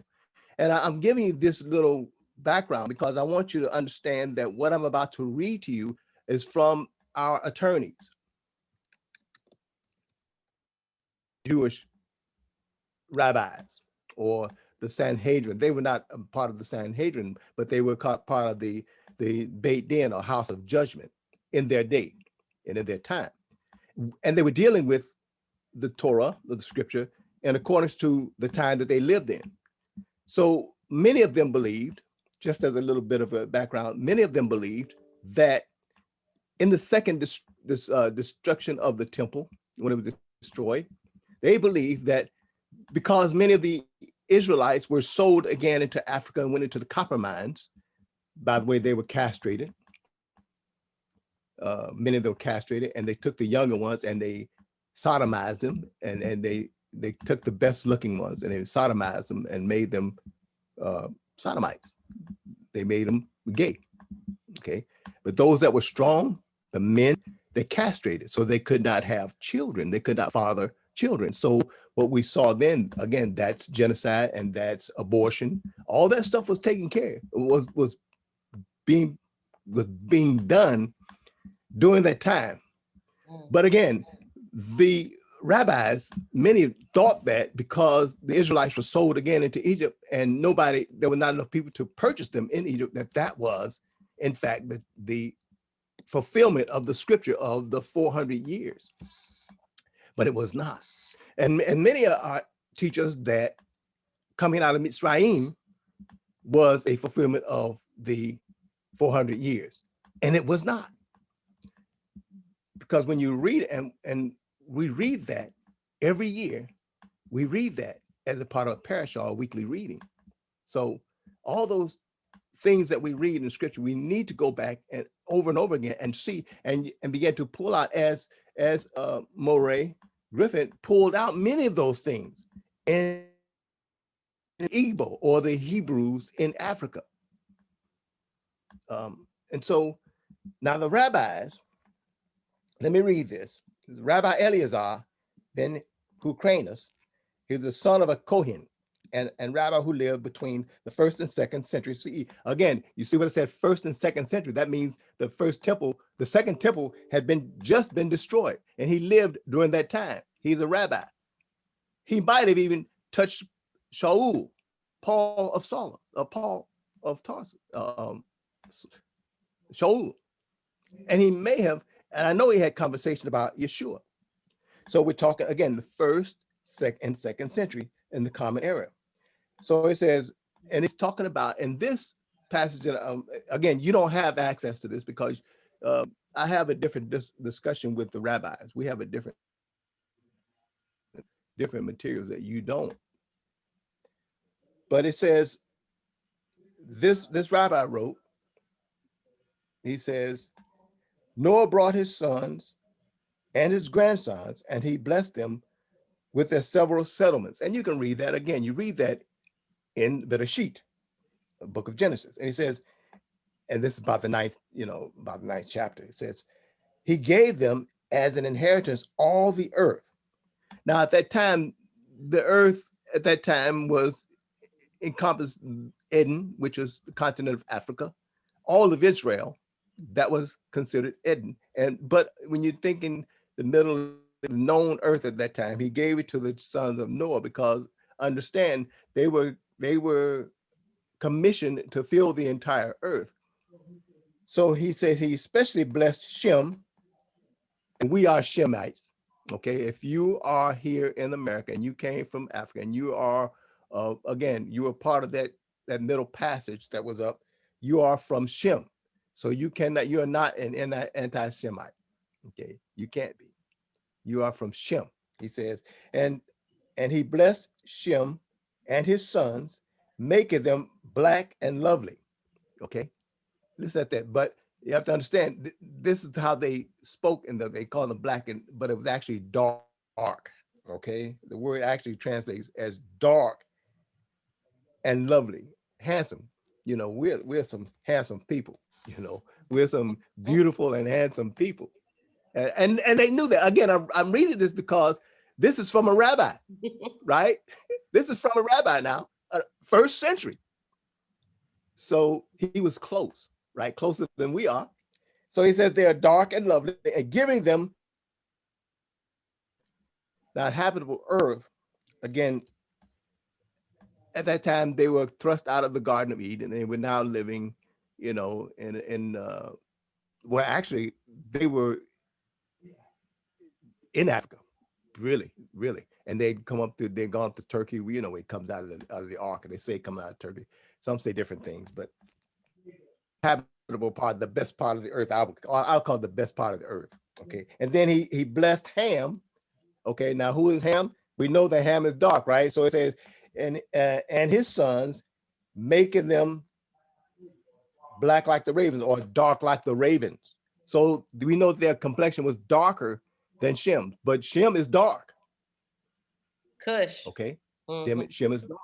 And I'm giving you this little background because I want you to understand that what I'm about to read to you is from our attorneys, Jewish rabbis, or the Sanhedrin. They were not a part of the Sanhedrin, but they were part of the Beit Din, or house of judgment, in their day and in their time. And they were dealing with the Torah, the scripture, in accordance to the time that they lived in. So many of them believed, just as a little bit of a background, many of them believed that in the second destruction of the temple, when it was destroyed, they believed that because many of the Israelites were sold again into Africa and went into the copper mines. By the way, they were castrated. Many of them were castrated, and they took the younger ones and they sodomized them, and they took the best looking ones and they sodomized them and made them sodomites. They made them gay. Okay, but those that were strong, the men, they castrated, so they could not have children. They could not father children. So what we saw then, again, that's genocide and that's abortion. All that stuff was taken care of, was being done during that time. But again, the rabbis, many thought that because the Israelites were sold again into Egypt and there were not enough people to purchase them in Egypt, that was, in fact, the fulfillment of the scripture of the 400 years. But it was not. And many teach us that coming out of Mitzrayim was a fulfillment of the 400 years. And it was not. Because when you read, and we read that every year, we read that as a part of a parashah, weekly reading. So all those things that we read in scripture, we need to go back and over again and see and begin to pull out, as Moray Griffin pulled out many of those things. And Igbo or the Hebrews in Africa. And so now the rabbis, let me read this. Rabbi Eleazar ben Hukranus, he's the son of a Kohen and rabbi who lived between the 1st and 2nd century CE. Again, you see what it said, 1st and 2nd century. That means the first temple, the second temple had just been destroyed, and he lived during that time. He's a rabbi. He might have even touched Shaul, Paul of Tarsus, Shaul. And he may have, and I know he had conversation about Yeshua. So we're talking, again, the 1st, 2nd century in the Common Era. So it says, and it's talking about in this passage, again, you don't have access to this because I have a different discussion with the rabbis. We have a different materials that you don't. But it says, this rabbi wrote, he says, Noah brought his sons and his grandsons, and he blessed them with their several settlements. And you can read that again. You read that in Bereshit, the book of Genesis. And he says, and this is about the ninth chapter. It says, he gave them as an inheritance all the earth. Now, at that time, the earth at that time was encompassed Eden, which was the continent of Africa, all of Israel, that was considered Eden. But when you're thinking the middle known earth at that time, he gave it to the sons of Noah because understand they were commissioned to fill the entire earth. So he says he especially blessed Shem, and we are Shemites. Okay, if you are here in America and you came from Africa and you are, again, you were part of that middle passage that was up, you are from Shem. So you are not an anti-Semite. Okay, you can't be. You are from Shem, he says. And he blessed Shem and his sons, making them black and lovely. Okay, listen at that. But you have to understand, this is how they spoke, and they call them black, but it was actually dark. Okay, the word actually translates as dark and lovely, handsome. You know, we're some handsome people. You know, we're some beautiful and handsome people, and they knew that. Again, I'm reading this because this is from a rabbi, right? This is from a rabbi now, 1st century. So he was close, right? Closer than we are. So he says they are dark and lovely, and giving them the habitable earth. Again, at that time they were thrust out of the Garden of Eden, and they were now living, you know, in well, actually they were in Africa, really, and they'd gone to Turkey. You know, it comes out of the ark, and they say it comes out of Turkey. Some say different things, but habitable part, the best part of the earth, I'll call it the best part of the earth. Okay, and then he blessed Ham. Okay, now who is Ham? We know that Ham is dark, right? So it says, and his sons, making them black like the ravens or dark like the ravens. So we know their complexion was darker than Shem, but Shem is dark.
Cush.
Okay, Shem is dark,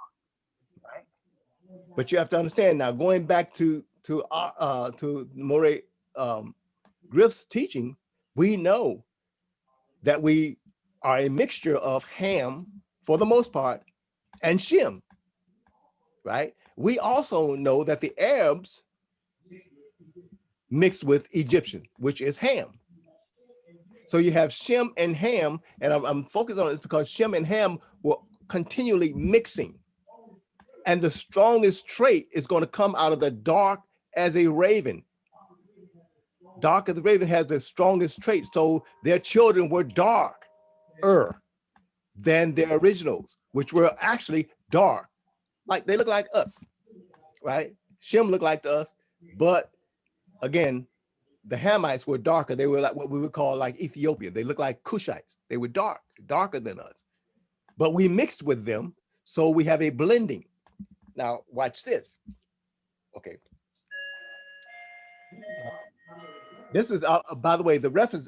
right? But you have to understand now, going back to Morey Griff's teaching, we know that we are a mixture of Ham for the most part and Shem, right? We also know that the Arabs mixed with Egyptian, which is Ham. So you have Shem and Ham, and I'm focused on this because Shem and Ham were continually mixing. And the strongest trait is going to come out of the dark as a raven. Dark as the raven has the strongest trait. So their children were darker than their originals, which were actually dark. Like they look like us, right? Shem looked like us, but again, the Hamites were darker. They were like what we would call like Ethiopian. They look like Cushites. They were darker than us. But we mixed with them, so we have a blending. Now, watch this. Okay. This is, by the way,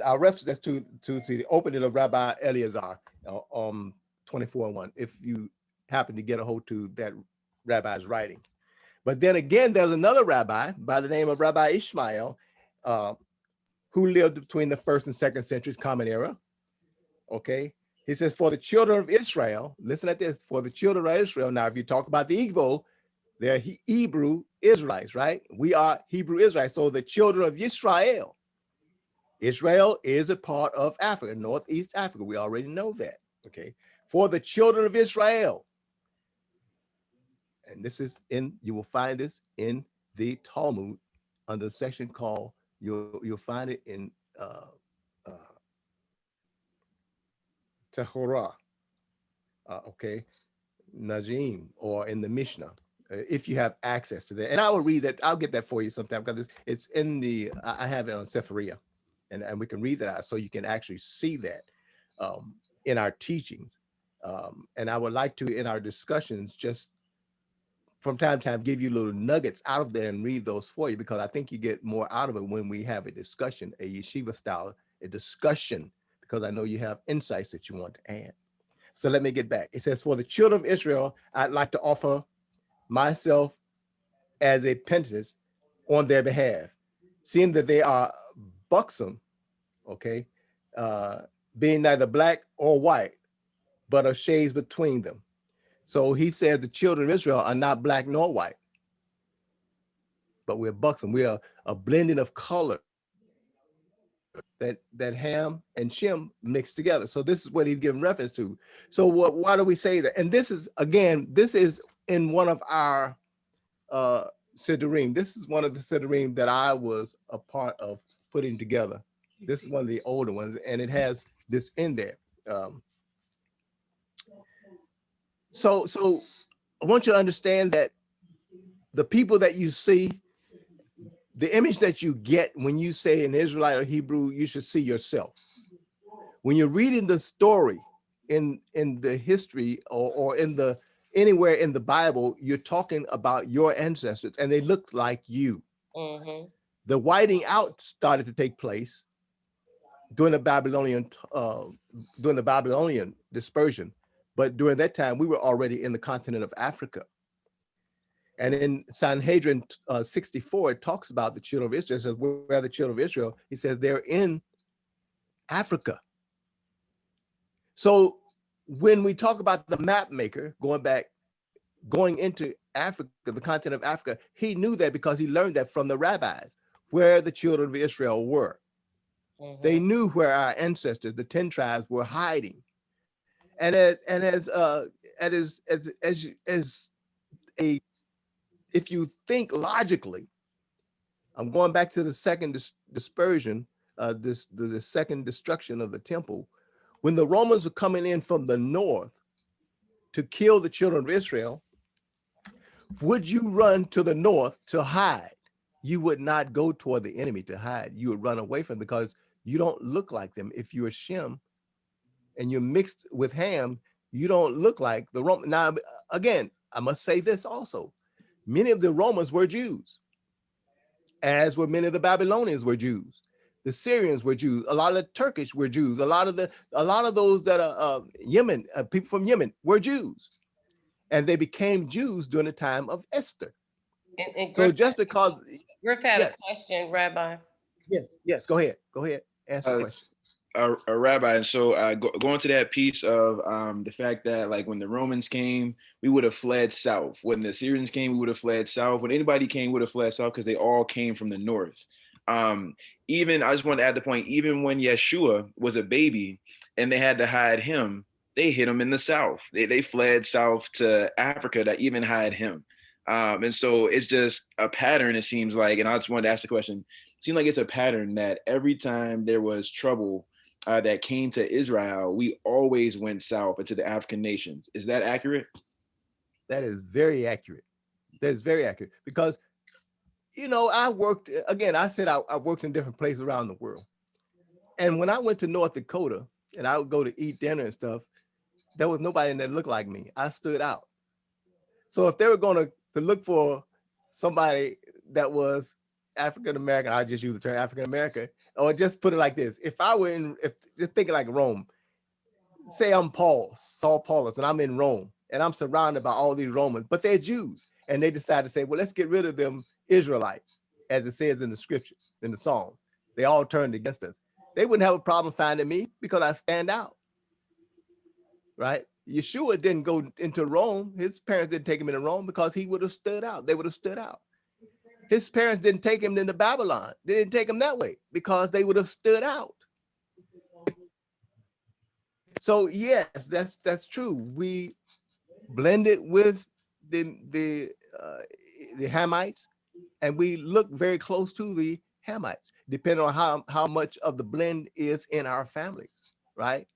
our reference is to the opening of Rabbi Eleazar, 24:1. If you happen to get a hold to that rabbi's writings. But then again, there's another rabbi by the name of Rabbi Ishmael, uh, who lived between the 1st and 2nd centuries, Common Era. Okay. He says, for the children of Israel, listen at this, for the children of Israel. Now, if you talk about the Igbo, they're Hebrew Israelites, right? We are Hebrew Israelites. So the children of Israel, Israel is a part of Africa, Northeast Africa. We already know that. Okay. For the children of Israel. And this is you will find this in the Talmud under the section called, you'll find it in uh, Tehorah, okay, Najim, or in the Mishnah, if you have access to that. And I will read that. I'll get that for you sometime because it's in I have it on Sephariah, and we can read that out so you can actually see that in our teachings. And I would like to, in our discussions, just from time to time, give you little nuggets out of there and read those for you, because I think you get more out of it when we have a discussion, a yeshiva style, a discussion, because I know you have insights that you want to add. So let me get back. It says, for the children of Israel, I'd like to offer myself as a penitent on their behalf, seeing that they are buxom, okay, being neither black or white, but are shades between them. So he said the children of Israel are not black nor white, but we're buxom. We are a blending of color that Ham and Shem mixed together. So this is what he's giving reference to. So why do we say that? And this is, again, this is in one of our Siddurim. This is one of the Siddurim that I was a part of putting together. This is one of the older ones, and it has this in there. So I want you to understand that the people that you see, the image that you get when you say an Israelite or Hebrew, you should see yourself. When you're reading the story in the history or in the anywhere in the Bible, you're talking about your ancestors and they look like you.
Mm-hmm.
The whiting out started to take place during the Babylonian dispersion. But during that time, we were already in the continent of Africa. And in Sanhedrin 64, it talks about the children of Israel. It says, where are the children of Israel? He says, they're in Africa. So when we talk about the map maker going into Africa, the continent of Africa, he knew that because he learned that from the rabbis, where the children of Israel were. Mm-hmm. They knew where our ancestors, the 10 tribes, were hiding. And if you think logically, I'm going back to the second dispersion, the second destruction of the temple, when the Romans were coming in from the north to kill the children of Israel, would you run to the north to hide? You would not go toward the enemy to hide. You would run away from them because you don't look like them. If you're Shem and you're mixed with Ham, you don't look like the Roman. Now, again, I must say this also. Many of the Romans were Jews, as were many of the Babylonians were Jews. The Syrians were Jews. A lot of the Turkish were Jews. A lot of those that are Yemen, people from Yemen were Jews. And they became Jews during the time of Esther.
And
so just because
Griff had a question, Rabbi.
Yes, go ahead. Answer the question.
A rabbi, and so going to that piece of the fact that, like, when the Romans came, we would have fled south. When the Syrians came, we would have fled south. When anybody came, we would have fled south because they all came from the north. Even, I just want to add the point, even when Yeshua was a baby and they had to hide him, they hid him in the south. They fled south to Africa to even hide him. And so it's just a pattern, it seems like, and I just wanted to ask the question, it seems like it's a pattern that every time there was trouble that came to Israel, we always went south into the African nations. Is that accurate?
That is very accurate. That is very accurate because, I worked, again, I said I worked in different places around the world. And when I went to North Dakota and I would go to eat dinner and stuff, there was nobody that looked like me. I stood out. So if they were going to look for somebody that was African-American, I just use the term African-American, or just put it like this. If just think like Rome, say I'm Saul Paulus, and I'm in Rome, and I'm surrounded by all these Romans, but they're Jews. And they decided to say, well, let's get rid of them Israelites, as it says in the scripture, in the Psalm. They all turned against us. They wouldn't have a problem finding me because I stand out, right? Yeshua didn't go into Rome. His parents didn't take him into Rome because he would have stood out. They would have stood out. His parents didn't take him into Babylon. They didn't take him that way because they would have stood out. So yes, that's true. We blended with the Hamites, and we look very close to the Hamites, depending on how much of the blend is in our families, right?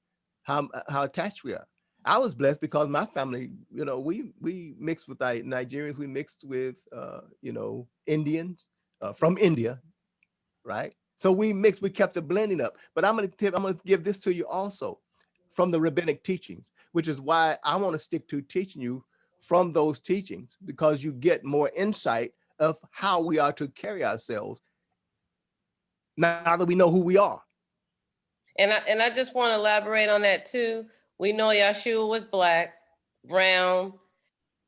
How attached we are. I was blessed because my family, we mixed with Nigerians, we mixed with Indians from India, right? So we mixed, we kept the blending up. But I'm gonna give this to you also from the rabbinic teachings, which is why I want to stick to teaching you from those teachings, because you get more insight of how we are to carry ourselves now that we know who we are.
And I just want to elaborate on that too. We know Yeshua was black, brown,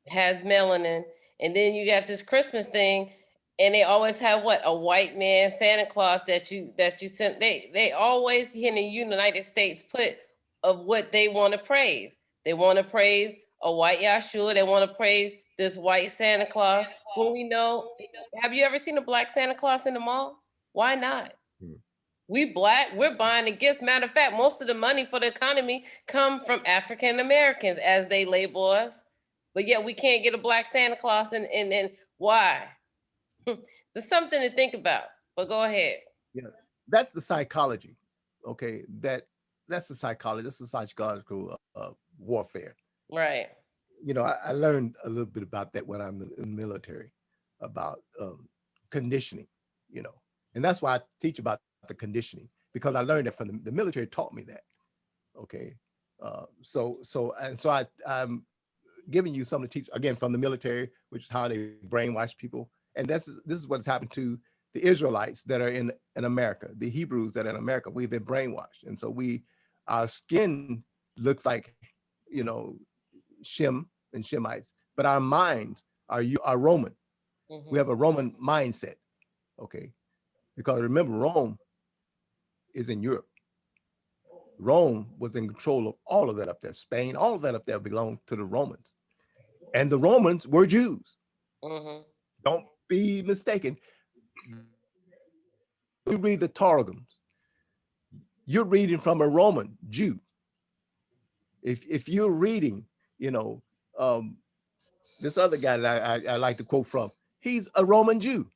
had melanin, and then you got this Christmas thing, and they always have what, a white man, Santa Claus that you sent. They always here in the United States put of what they want to praise. They want to praise a white Yeshua. They want to praise this white Santa Claus. When we know, have you ever seen a black Santa Claus in the mall? Why not? We black, we're buying the gifts. Matter of fact, most of the money for the economy come from African Americans, as they label us. But yet we can't get a black Santa Claus, and why? There's something to think about. But go ahead.
Yeah, that's the psychology. Okay, that's the psychology. That's the psychological warfare.
Right.
I learned a little bit about that when I'm in the military, about conditioning. And that's why I teach about the conditioning, because I learned that from the military taught me that. Okay, so I'm giving you some to teach again from the military, which is how they brainwash people. And this is what's happened to the Israelites that are in America, the Hebrews that are in America. We've been brainwashed, and so our skin looks like Shem and Shemites, but our minds are Roman.
Mm-hmm.
We have a Roman mindset. Okay, because remember, Rome is in Europe. Rome was in control of all of that up there. Spain, all of that up there belonged to the Romans. And the Romans were Jews.
Mm-hmm.
Don't be mistaken. You read the Targums, you're reading from a Roman Jew. If you're reading, this other guy that I like to quote from, he's a Roman Jew.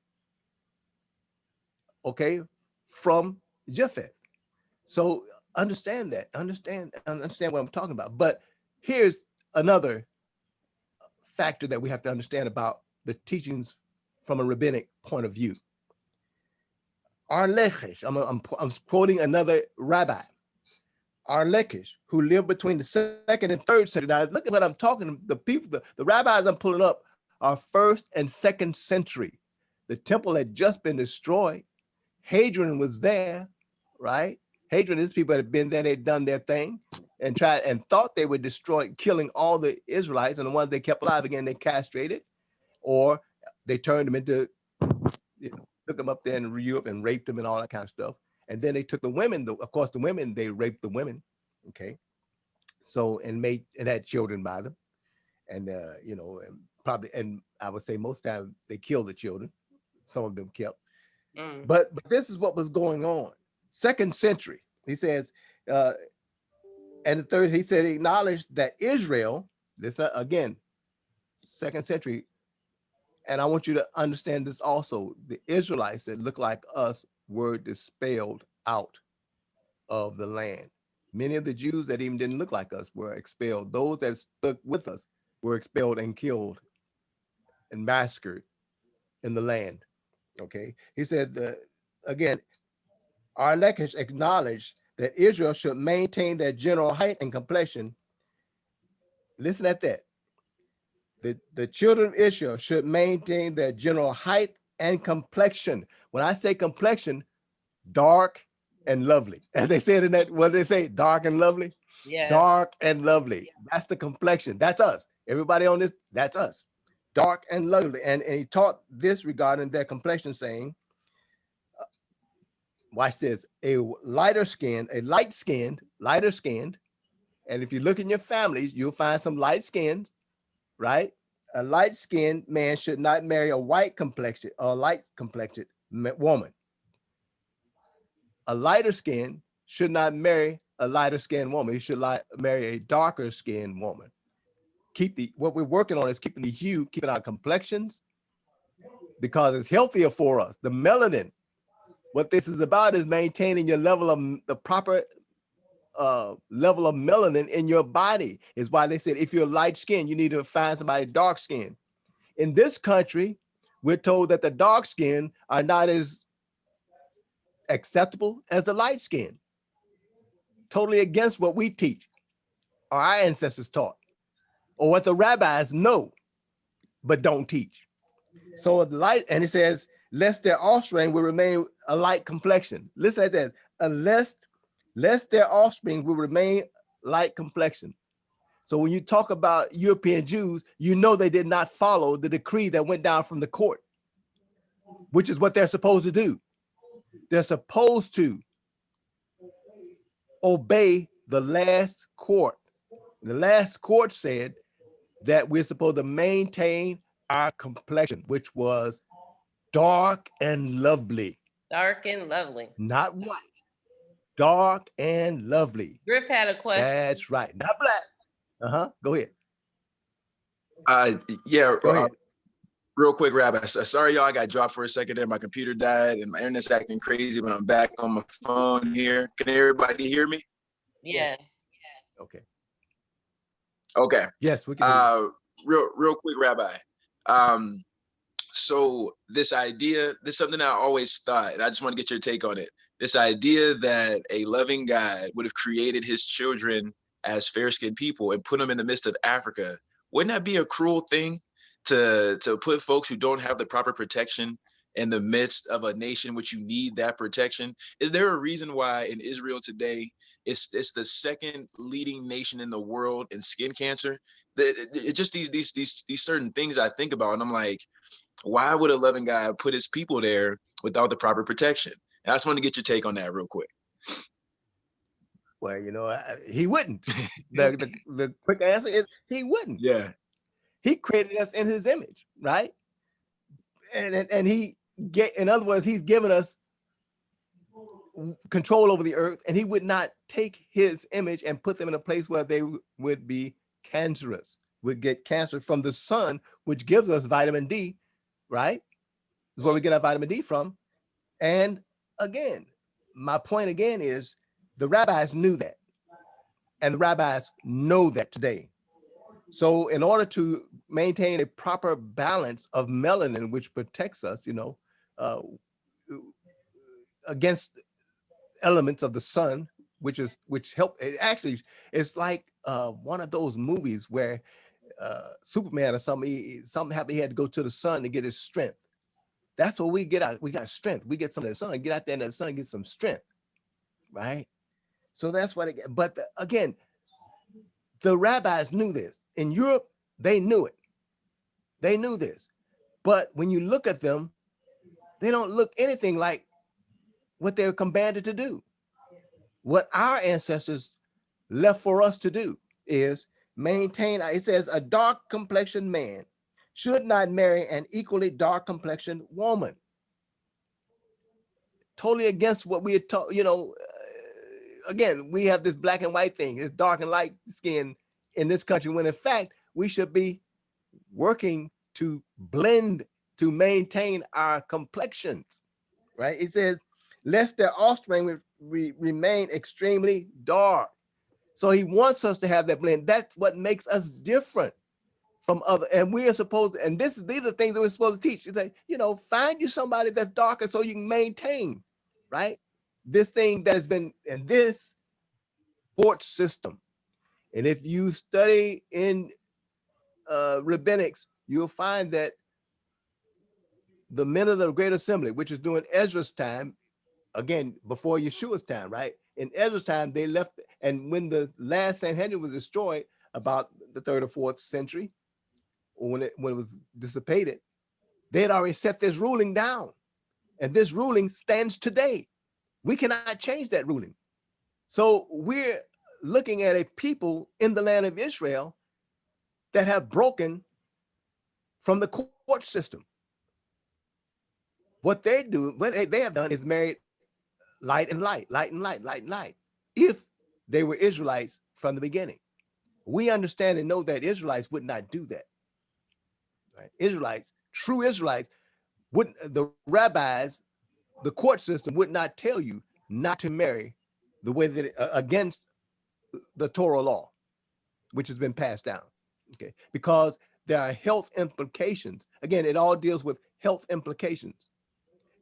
Okay, from Japheth. So understand that. Understand what I'm talking about. But here's another factor that we have to understand about the teachings from a rabbinic point of view. Arlechish, I'm quoting another rabbi, Arlechish, who lived between the 2nd and 3rd century. Now look at what I'm talking. The people, the rabbis I'm pulling up are 1st and 2nd century. The temple had just been destroyed. Hadrian was there, right? Hadrian, these people had been there, they'd done their thing and tried and thought they would destroy, killing all the Israelites, and the ones they kept alive, again, they castrated, or they turned them into, took them up there in Europe and raped them and all that kind of stuff. And then they took the women, of course, the women, they raped the women, okay? So, and had children by them. And, and probably, and I would say most times they killed the children. Some of them kept. But this is what was going on. 2nd century, he says, and the 3rd, he said, he acknowledged that Israel, this again, 2nd century, and I want you to understand this also, the Israelites that look like us were dispelled out of the land. Many of the Jews that even didn't look like us were expelled. Those that stuck with us were expelled and killed and massacred in the land. Okay, he said, again, Arlechish acknowledged that Israel should maintain their general height and complexion. Listen at that. The children of Israel should maintain their general height and complexion. When I say complexion, dark and lovely. As they said in that, what they say, dark and lovely?
Yeah.
Dark and lovely. That's the complexion. That's us. Everybody on this, that's us. Dark and lovely. And he taught this regarding their complexion, saying, watch this, a lighter skinned, lighter skinned. And if you look in your families, you'll find some light skins, right? A light skinned man should not marry a white complexion or light complected woman. A lighter skin should not marry a lighter skinned woman. He should marry a darker skinned woman. What we're working on is keeping the hue, keeping our complexions, because it's healthier for us. The melanin, what this is about is maintaining your level of the proper level of melanin in your body. Is why they said if you're light skinned, you need to find somebody dark skinned. In this country, we're told that the dark skin are not as acceptable as the light skin. Totally against what we teach, or our ancestors taught, or what the rabbis know, but don't teach. So the light, and it says, lest their offspring will remain a light complexion. Listen at that. Lest their offspring will remain light complexion. So when you talk about European Jews, you know they did not follow the decree that went down from the court, which is what they're supposed to do. They're supposed to obey the last court. The last court said that we're supposed to maintain our complexion, which was dark and lovely.
Dark and lovely.
Not white. Dark and lovely.
Griff had a question.
That's right. Not black. Go ahead.
Yeah.
Go ahead.
Real quick, Rabbi. Sorry, y'all. I got dropped for a second there. My computer died and my internet's acting crazy, but I'm back on my phone here. Can everybody hear me?
Yeah.
Okay.
Okay.
Yes, we can.
Real quick, Rabbi. So this idea, this is something I always thought, and I just want to get your take on it. This idea that a loving God would have created his children as fair-skinned people and put them in the midst of Africa, wouldn't that be a cruel thing to put folks who don't have the proper protection in the midst of a nation which you need that protection? Is there a reason why in Israel today it's the second leading nation in the world in skin cancer? It just these certain things I think about, and I'm like, why would a loving God put his people there without the proper protection? And I just want to get your take on that real quick.
Well, he wouldn't. The quick answer is he wouldn't.
Yeah.
He created us in his image, right? And in other words, he's given us control over the earth, and he would not take his image and put them in a place where they would be cancerous, would get cancer from the sun, which gives us vitamin D, right? Is where we get our vitamin D from. And again, my point again is the rabbis knew that, and the rabbis know that today. So in order to maintain a proper balance of melanin, which protects us, against elements of the sun, which help. It actually, it's like one of those movies where Superman or something happened. He had to go to the sun to get his strength. That's what we get out. We got strength. We get some of the sun. Get out there in the sun, get some strength, right? So that's what. Again, the rabbis knew this. In Europe, they knew it. They knew this. But when you look at them, they don't look anything like what they're commanded to do. What our ancestors left for us to do is maintain. It says a dark complexioned man should not marry an equally dark complexioned woman. Totally against what we had taught. Again, we have this black and white thing. It's dark and light skin in this country, when in fact we should be working to blend, to maintain our complexions, right? It says, lest their offspring remain extremely dark. So he wants us to have that blend. That's what makes us different from other. And we are supposed to, and these are things that we're supposed to teach. It's like, find you somebody that's darker so you can maintain, right? This thing that has been in this court system. And if you study in rabbinics, you'll find that the men of the Great Assembly, which is during Ezra's time, again, before Yeshua's time, right? In Ezra's time, they left, and when the last Sanhedrin was destroyed, about the 3rd or 4th century, or when it was dissipated, they had already set this ruling down. And this ruling stands today. We cannot change that ruling. So we're looking at a people in the land of Israel that have broken from the court system. What they do, what they have done is married light and light, light and light, light and light. If they were Israelites from the beginning, we understand and know that Israelites would not do that. Right? Israelites, true Israelites, wouldn't. The rabbis, the court system would not tell you not to marry the way that against the Torah law, which has been passed down. Okay, because there are health implications. Again, it all deals with health implications.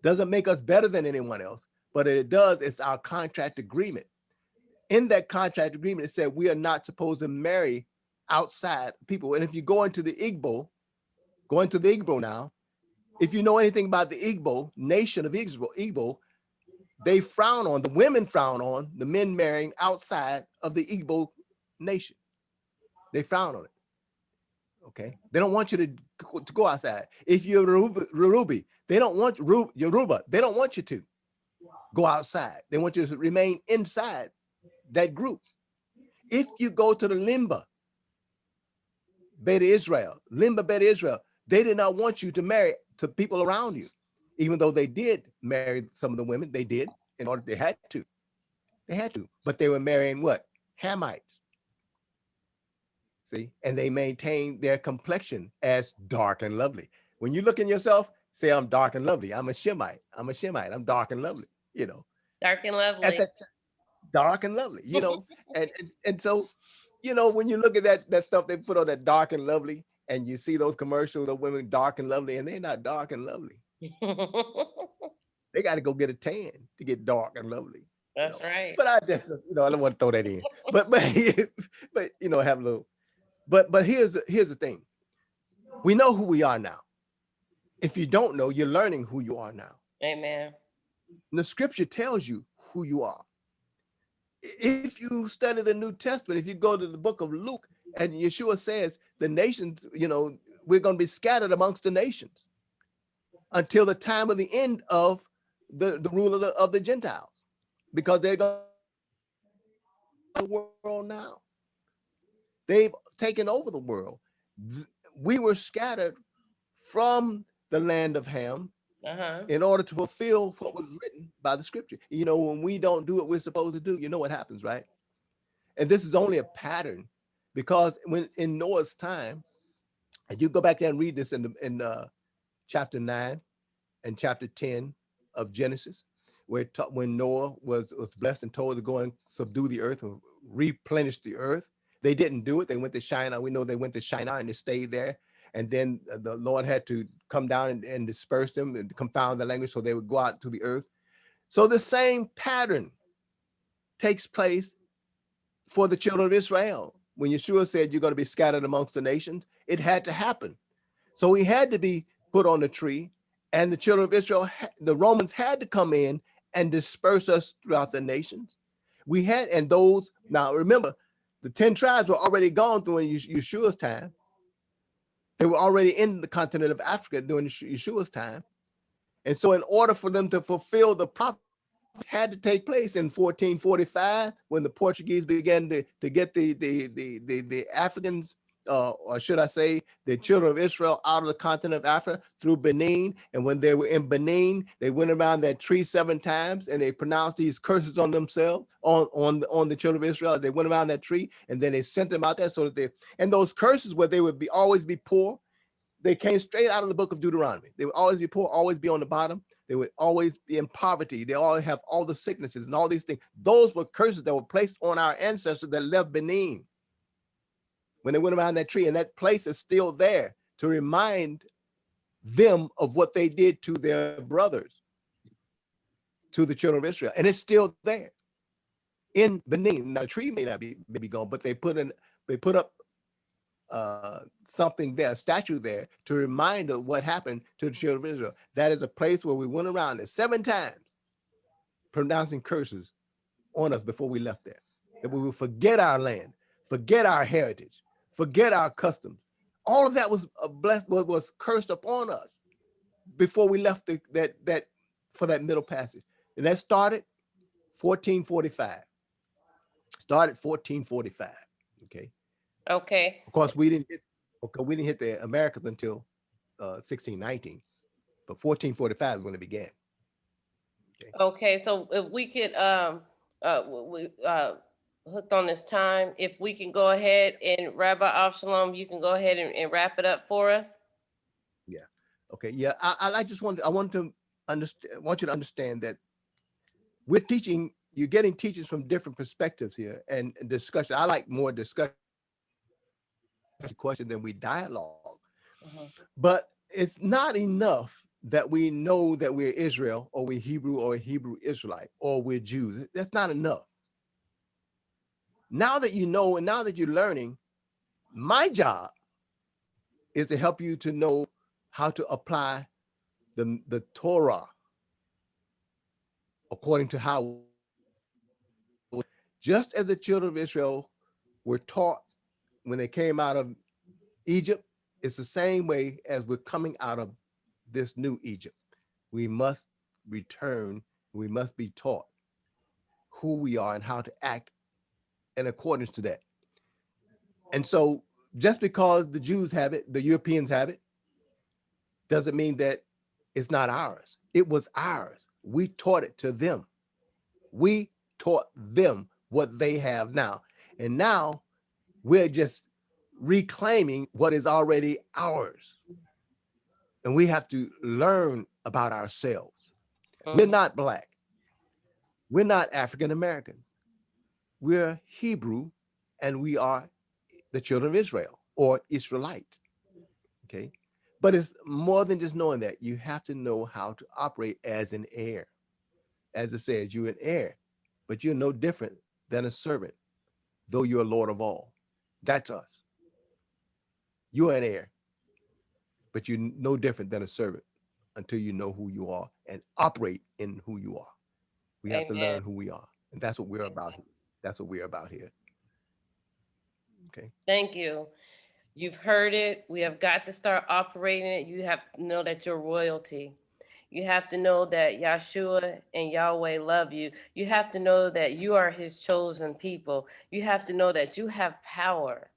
Doesn't make us better than anyone else, but it does. It's our contract agreement. In that contract agreement, it said we are not supposed to marry outside people. And if you go into the Igbo, now, if you know anything about the Igbo nation of Igbo, they frown on, the women frown on the men marrying outside of the Igbo nation. They frown on it. Okay, they don't want you to go outside. If you're Ruby, they don't want Yoruba. They don't want you to go outside. They want you to remain inside that group. If you go to the Limba Beta Israel, they did not want you to marry to people around you, even though they did marry some of the women. They did in order. They had to, but they were marrying what? Hamites. See, and they maintain their complexion as dark and lovely. When you look in yourself, say, I'm dark and lovely. I'm a Shemite. I'm dark and lovely,
Dark and lovely.
At that dark and lovely, and so, when you look at that stuff they put on that dark and lovely, and you see those commercials of women dark and lovely, and they're not dark and lovely. They got to go get a tan to get dark and lovely.
That's right.
But I just, I don't want to throw that in. But have a little. But here's the thing. We know who we are now. If you don't know, you're learning who you are now.
Amen.
And the scripture tells you who you are. If you study the New Testament, if you go to the book of Luke, and Yeshua says the nations, we're going to be scattered amongst the nations until the time of the end of the rule of the Gentiles, because they're going to the world now. They've taken over the world. We were scattered from the land of Ham in order to fulfill what was written by the scripture. When we don't do what we're supposed to do, what happens, right? And this is only a pattern, because when in Noah's time, and you go back there and read this in chapter 9 and chapter 10 of Genesis, where when Noah was blessed and told to go and subdue the earth and replenish the earth. They didn't do it. They went to Shinar. We know they went to Shinar and they stayed there. And then the Lord had to come down and disperse them and confound the language so they would go out to the earth. So the same pattern takes place for the children of Israel. When Yeshua said you're going to be scattered amongst the nations, it had to happen. So he had to be put on the tree, and the children of Israel, the Romans had to come in and disperse us throughout the nations. Now remember, the 10 tribes were already gone through in Yeshua's time. They were already in the continent of Africa during Yeshua's time. And so in order for them to fulfill the prophecy, had to take place in 1445 when the Portuguese began to get the Africans, or should I say the children of Israel, out of the continent of Africa through Benin. And when they were in Benin, they went around that tree 7 times and they pronounced these curses on themselves, on the children of Israel. They went around that tree and then they sent them out there so that and those curses where they would always be poor, they came straight out of the book of Deuteronomy. They would always be poor, always be on the bottom. They would always be in poverty. They always have all the sicknesses and all these things. Those were curses that were placed on our ancestors that left Benin when they went around that tree. And that place is still there to remind them of what they did to their brothers, to the children of Israel. And it's still there in Benin. Now, the tree may not be gone, but they put up something there, a statue there, to remind of what happened to the children of Israel. That is a place where we went around it 7 times, pronouncing curses on us before we left there. That we will forget our land, forget our heritage, forget our customs. All of that was blessed, was cursed upon us before we left that for that middle passage. And that started 1445. Started 1445. Okay.
Okay.
Of course, we didn't hit the Americas until 1619, but 1445 is when it began.
Okay, so if we could we hooked on this time, if we can go ahead and Rabbi Avshalom, you can go ahead and wrap it up for us.
Yeah. Okay. Yeah. I just want to understand. I want you to understand that we're teaching. You're getting teachers from different perspectives here and discussion. I like more discussion question than we dialogue. But it's not enough that we know that we're Israel or we're Hebrew or a Hebrew Israelite or we're Jews. That's not enough. Now that you know and now that you're learning, my job is to help you to know how to apply the Torah according to how, just as the children of Israel were taught when they came out of Egypt, it's the same way as we're coming out of this new Egypt. We must return, we must be taught who we are and how to act in accordance to that. And so just because the Jews have it, the Europeans have it, doesn't mean that it's not ours. It was ours. We taught it to them. We taught them what they have now. And now we're just reclaiming what is already ours. And we have to learn about ourselves. We're not Black. We're not African Americans. We're Hebrew, and we are the children of Israel or Israelites. Okay. But it's more than just knowing that. You have to know how to operate as an heir. As it says, you're an heir, but you're no different than a servant, though you're Lord of all. That's us. You're an heir, but you're no different than a servant until you know who you are and operate in who you are. We have to learn who we are. And that's what we're about here. That's what we're about here. Okay.
Thank you. You've heard it. We have got to start operating it. You have to know that you're royalty. You have to know that Yahshua and Yahweh love you. You have to know that you are his chosen people. You have to know that you have power.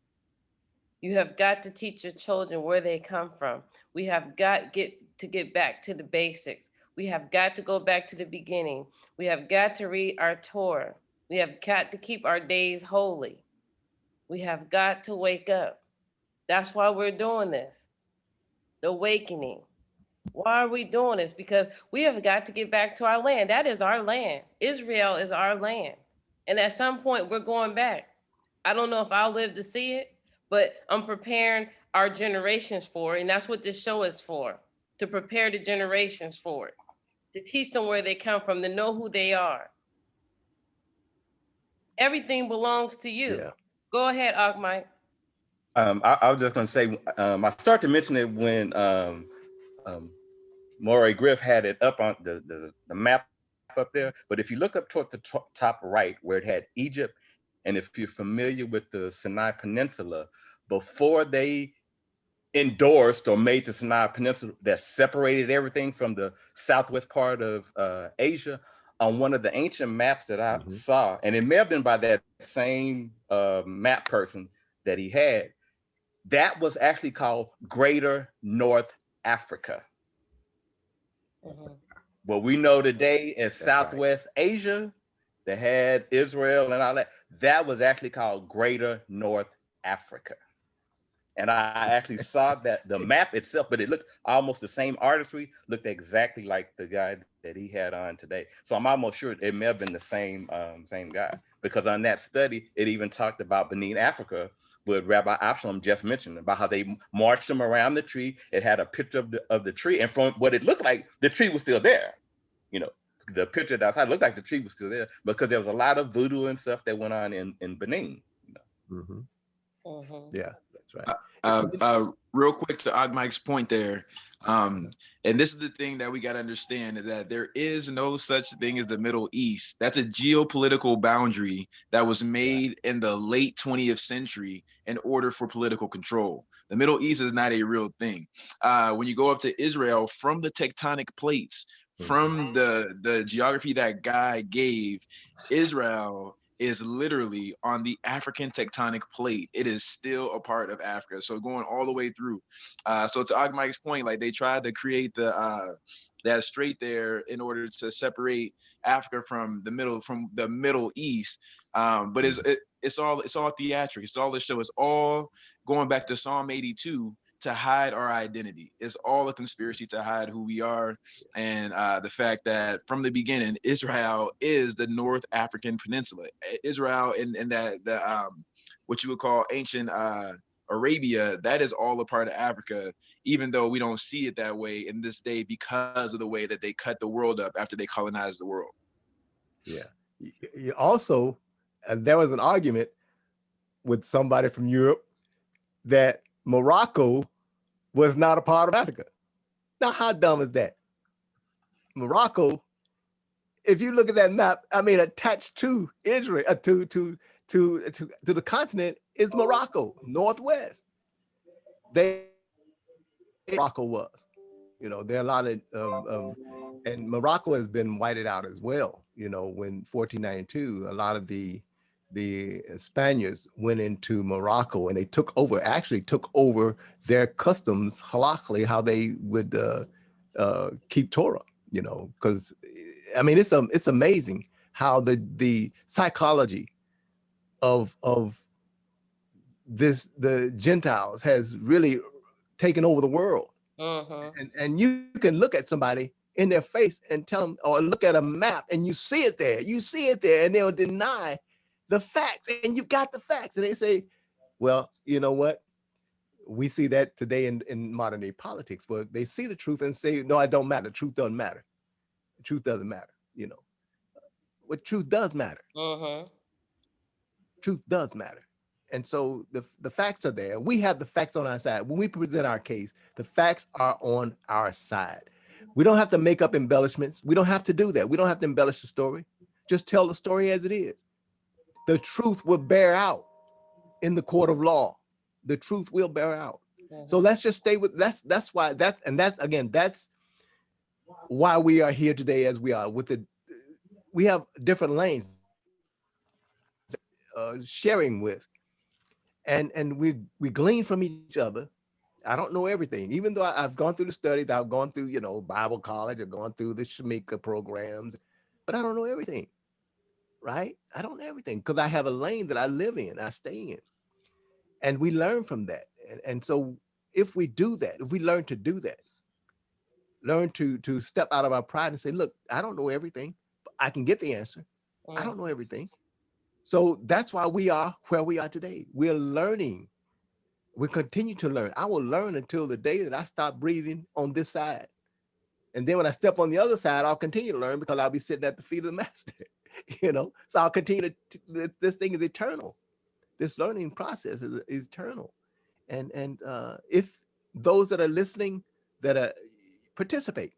You have got to teach your children where they come from. We have got to get back to the basics. We have got to go back to the beginning. We have got to read our Torah. We have got to keep our days holy. We have got to wake up. That's why we're doing this. The awakening. Why are we doing this? Because we have got to get back to our land. That is our land. Israel is our land. And at some point, we're going back. I don't know if I'll live to see it, but I'm preparing our generations for it. And that's what this show is for, to prepare the generations for it, to teach them where they come from, to know who they are. Everything belongs to you.
Yeah.
Go ahead, Ahmad.
I was just going to say, I started to mention it when Maury Griff had it up on the map up there. But if you look up toward the top right, where it had Egypt, and if you're familiar with the Sinai Peninsula, before they endorsed or made the Sinai Peninsula that separated everything from the southwest part of Asia, on one of the ancient maps that I saw, and it may have been by that same map person that he had, that was actually called Greater North Africa. What we know today as Southwest Asia, that had Israel and all that, that was actually called Greater North Africa. And I actually saw that the map itself, but it looked almost the same artistry, looked exactly like the guy that he had on today. So I'm almost sure it may have been the same guy, because on that study, it even talked about Benin, Africa, what Rabbi Avshalom just mentioned, about how they marched them around the tree. It had a picture of the tree, and from what it looked like, the tree was still there. You know, the picture outside looked like the tree was still there, because there was a lot of voodoo and stuff that went on in Benin. You know?
Yeah, that's right.
real quick to Mike's point there. And this is the thing that we got to understand, is that there is no such thing as the Middle East. That's a geopolitical boundary that was made in the late 20th century in order for political control. The Middle East is not a real thing. When you go up to Israel, from the tectonic plates, from the geography that God gave, Israel is literally on the African tectonic plate. It is still a part of Africa. So going all the way through. So to Mike's point, like they tried to create that strait there in order to separate Africa from the Middle East. But it's all theatric. It's all the show. It's all going back to Psalm 82 to hide our identity. It's all a conspiracy to hide who we are, and the fact that from the beginning, Israel is the North African Peninsula. Israel in that what you would call ancient Arabia, that is all a part of Africa, even though we don't see it that way in this day because of the way that they cut the world up after they colonized the world.
Yeah. Also, there was an argument with somebody from Europe that Morocco was not a part of Africa. Now, how dumb is that? Morocco, if you look at that map, I mean, attached to Israel, to the continent is Morocco, northwest. Morocco was, there are a lot of, and Morocco has been whited out as well. When 1492, a lot of the Spaniards went into Morocco and they took over their customs halakhically, how they would keep Torah, because I mean, it's amazing how the psychology of the Gentiles has really taken over the world. And you can look at somebody in their face and tell them, or look at a map and you see it there, and they'll deny the facts, and you got the facts, and they say, well, you know what, we see that today in modern day politics, but they see the truth and say, no, it don't matter. Truth doesn't matter. Truth doesn't matter. What truth does matter. Truth does matter. And so the facts are there. We have the facts on our side. When we present our case, the facts are on our side. We don't have to make up embellishments. We don't have to do that. We don't have to embellish the story. Just tell the story as it is. The truth will bear out in the court of law. The truth will bear out. So let's just stay with that's why we are here today as we are. We have different lanes sharing with, and we glean from each other. I don't know everything, even though I've gone through the studies, I've gone through, Bible college, I've gone through the Shemitah programs, but I don't know everything, right? I don't know everything because I have a lane that I live in, I stay in, and we learn from that. And so if we do that, if we learn to do that, learn to step out of our pride and say, look, I don't know everything, but I can get the answer. I don't know everything. So that's why we are where we are today. We're learning. We continue to learn. I will learn until the day that I stop breathing on this side. And then when I step on the other side, I'll continue to learn because I'll be sitting at the feet of the master, So I'll continue this thing is eternal. This learning process is eternal. And if those that are listening, that are participate,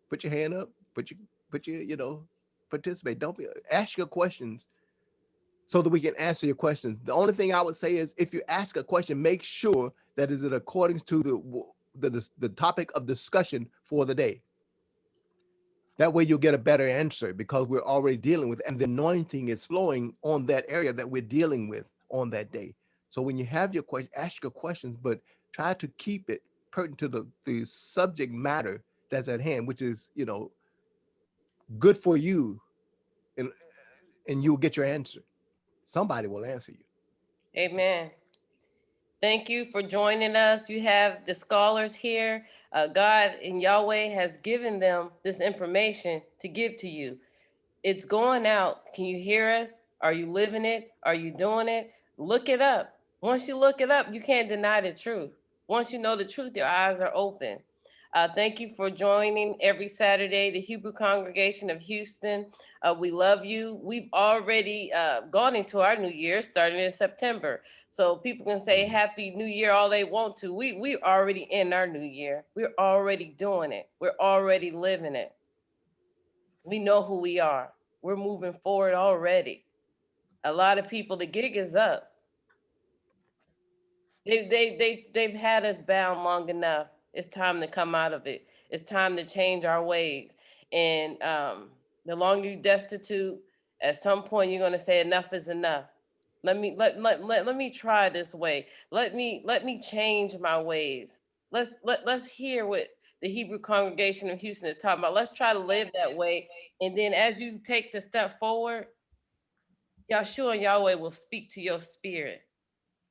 put your hand up, put your participate. Don't ask your questions so that we can answer your questions. The only thing I would say is if you ask a question, make sure that is it according to the topic of discussion for the day. That way you'll get a better answer because we're already dealing with, and the anointing is flowing on that area that we're dealing with on that day. So when you have your question, ask your questions, but try to keep it pertinent to the subject matter that's at hand, which is, good for you, and you'll get your answer. Somebody will answer you.
Amen. Thank you for joining us. You have the scholars here. God and Yahweh has given them this information to give to you. It's going out. Can you hear us? Are you living it? Are you doing it? Look it up. Once you look it up, you can't deny the truth. Once you know the truth, your eyes are open. Thank you for joining every Saturday, the Hebrew Congregation of Houston. We love you. We've already gone into our new year, starting in September. So people can say Happy New Year all they want to. We're already in our new year. We're already doing it. We're already living it. We know who we are. We're moving forward already. A lot of people, the gig is up. They've had us bound long enough. It's time to come out of it. It's time to change our ways. And the longer you destitute, at some point you're gonna say enough is enough. Let me try this way. Let me change my ways. Let's hear what the Hebrew congregation of Houston is talking about. Let's try to live that way. And then as you take the step forward, Yahshua and Yahweh will speak to your spirit.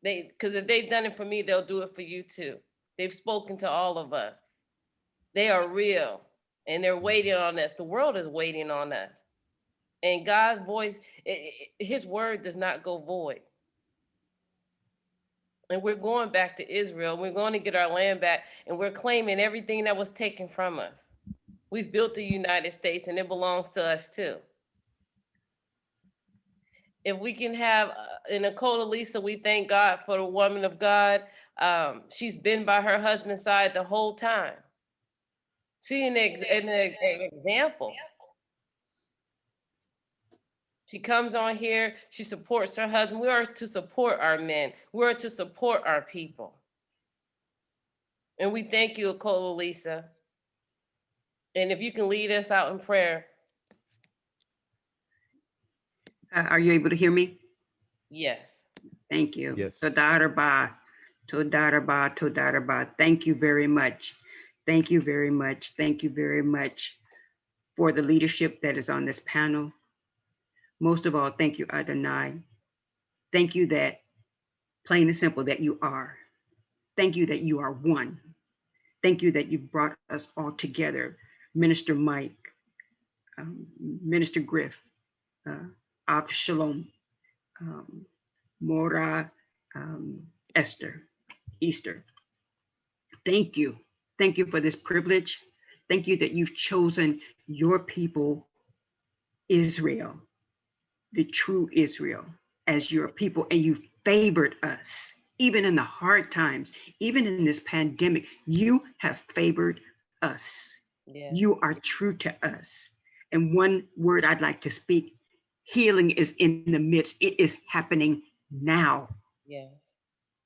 Because if they've done it for me, they'll do it for you too. They've spoken to all of us. They are real and they're waiting on us. The world is waiting on us. And God's voice, his word does not go void. And we're going back to Israel. We're going to get our land back, and we're claiming everything that was taken from us. We've built the United States, and it belongs to us too. If we can have in Nicole Lisa, we thank God for the woman of God. She's been by her husband's side the whole time. She's an example. She comes on here, she supports her husband. We are to support our men. We're to support our people. And we thank you, Nicole Lisa. And if you can lead us out in prayer.
Are you able to hear me?
Yes.
Thank you.
Yes.
Toda Rabbi, Toda Rabbi, Toda Rabbi. Thank you very much. Thank you very much. Thank you very much for the leadership that is on this panel. Most of all, thank you, Adonai. Thank you that, plain and simple, that you are. Thank you that you are one. Thank you that you've brought us all together. Minister Mike, Minister Griff, Avshalom, Mora, Easter. Thank you. Thank you for this privilege. Thank you that you've chosen your people, Israel, the true Israel, as your people, and you've favored us. Even in the hard times, even in this pandemic, you have favored us. Yeah. You are true to us. And one word I'd like to speak, healing is in the midst. It is happening now. Yeah.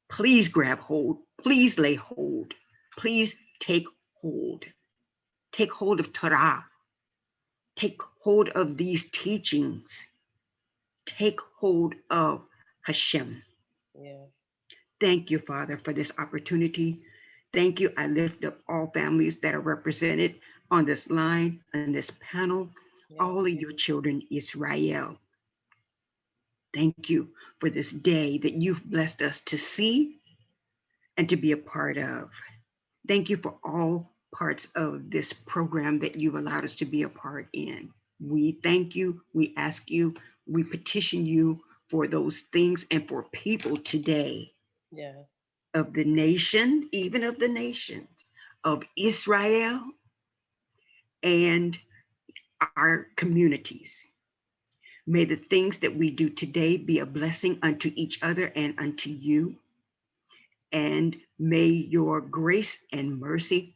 Please grab hold. Please lay hold. Please take hold. Take hold of Torah. Take hold of these teachings. Take hold of Hashem. Yeah. Thank you, Father, for this opportunity. Thank you. I lift up all families that are represented on this line, on this panel, all of your children, Israel. Thank you for this day that you've blessed us to see and to be a part of. Thank you for all parts of this program that you've allowed us to be a part in. We thank you, we ask you, we petition you for those things and for people today. Yeah. Of the nation, even of the nations of Israel and our communities. May the things that we do today be a blessing unto each other and unto you. And may your grace and mercy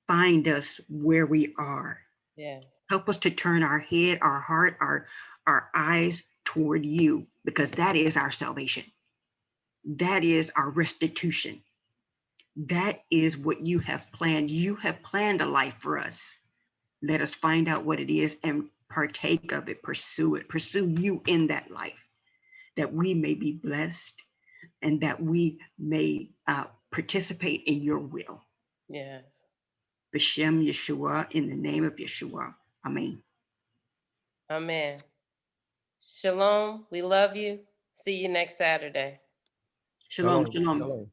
find us where we are. Yeah. Help us to turn our head, our heart, our eyes toward you, because that is our salvation. That is our restitution. That is what you have planned. You have planned a life for us. Let us find out what it is and partake of it, pursue you in that life, that we may be blessed and that we may participate in your will. Yes. B'Shem Yeshua, in the name of Yeshua. Amen. Amen. Shalom. We love you. See you next Saturday.
Shalom. Shalom.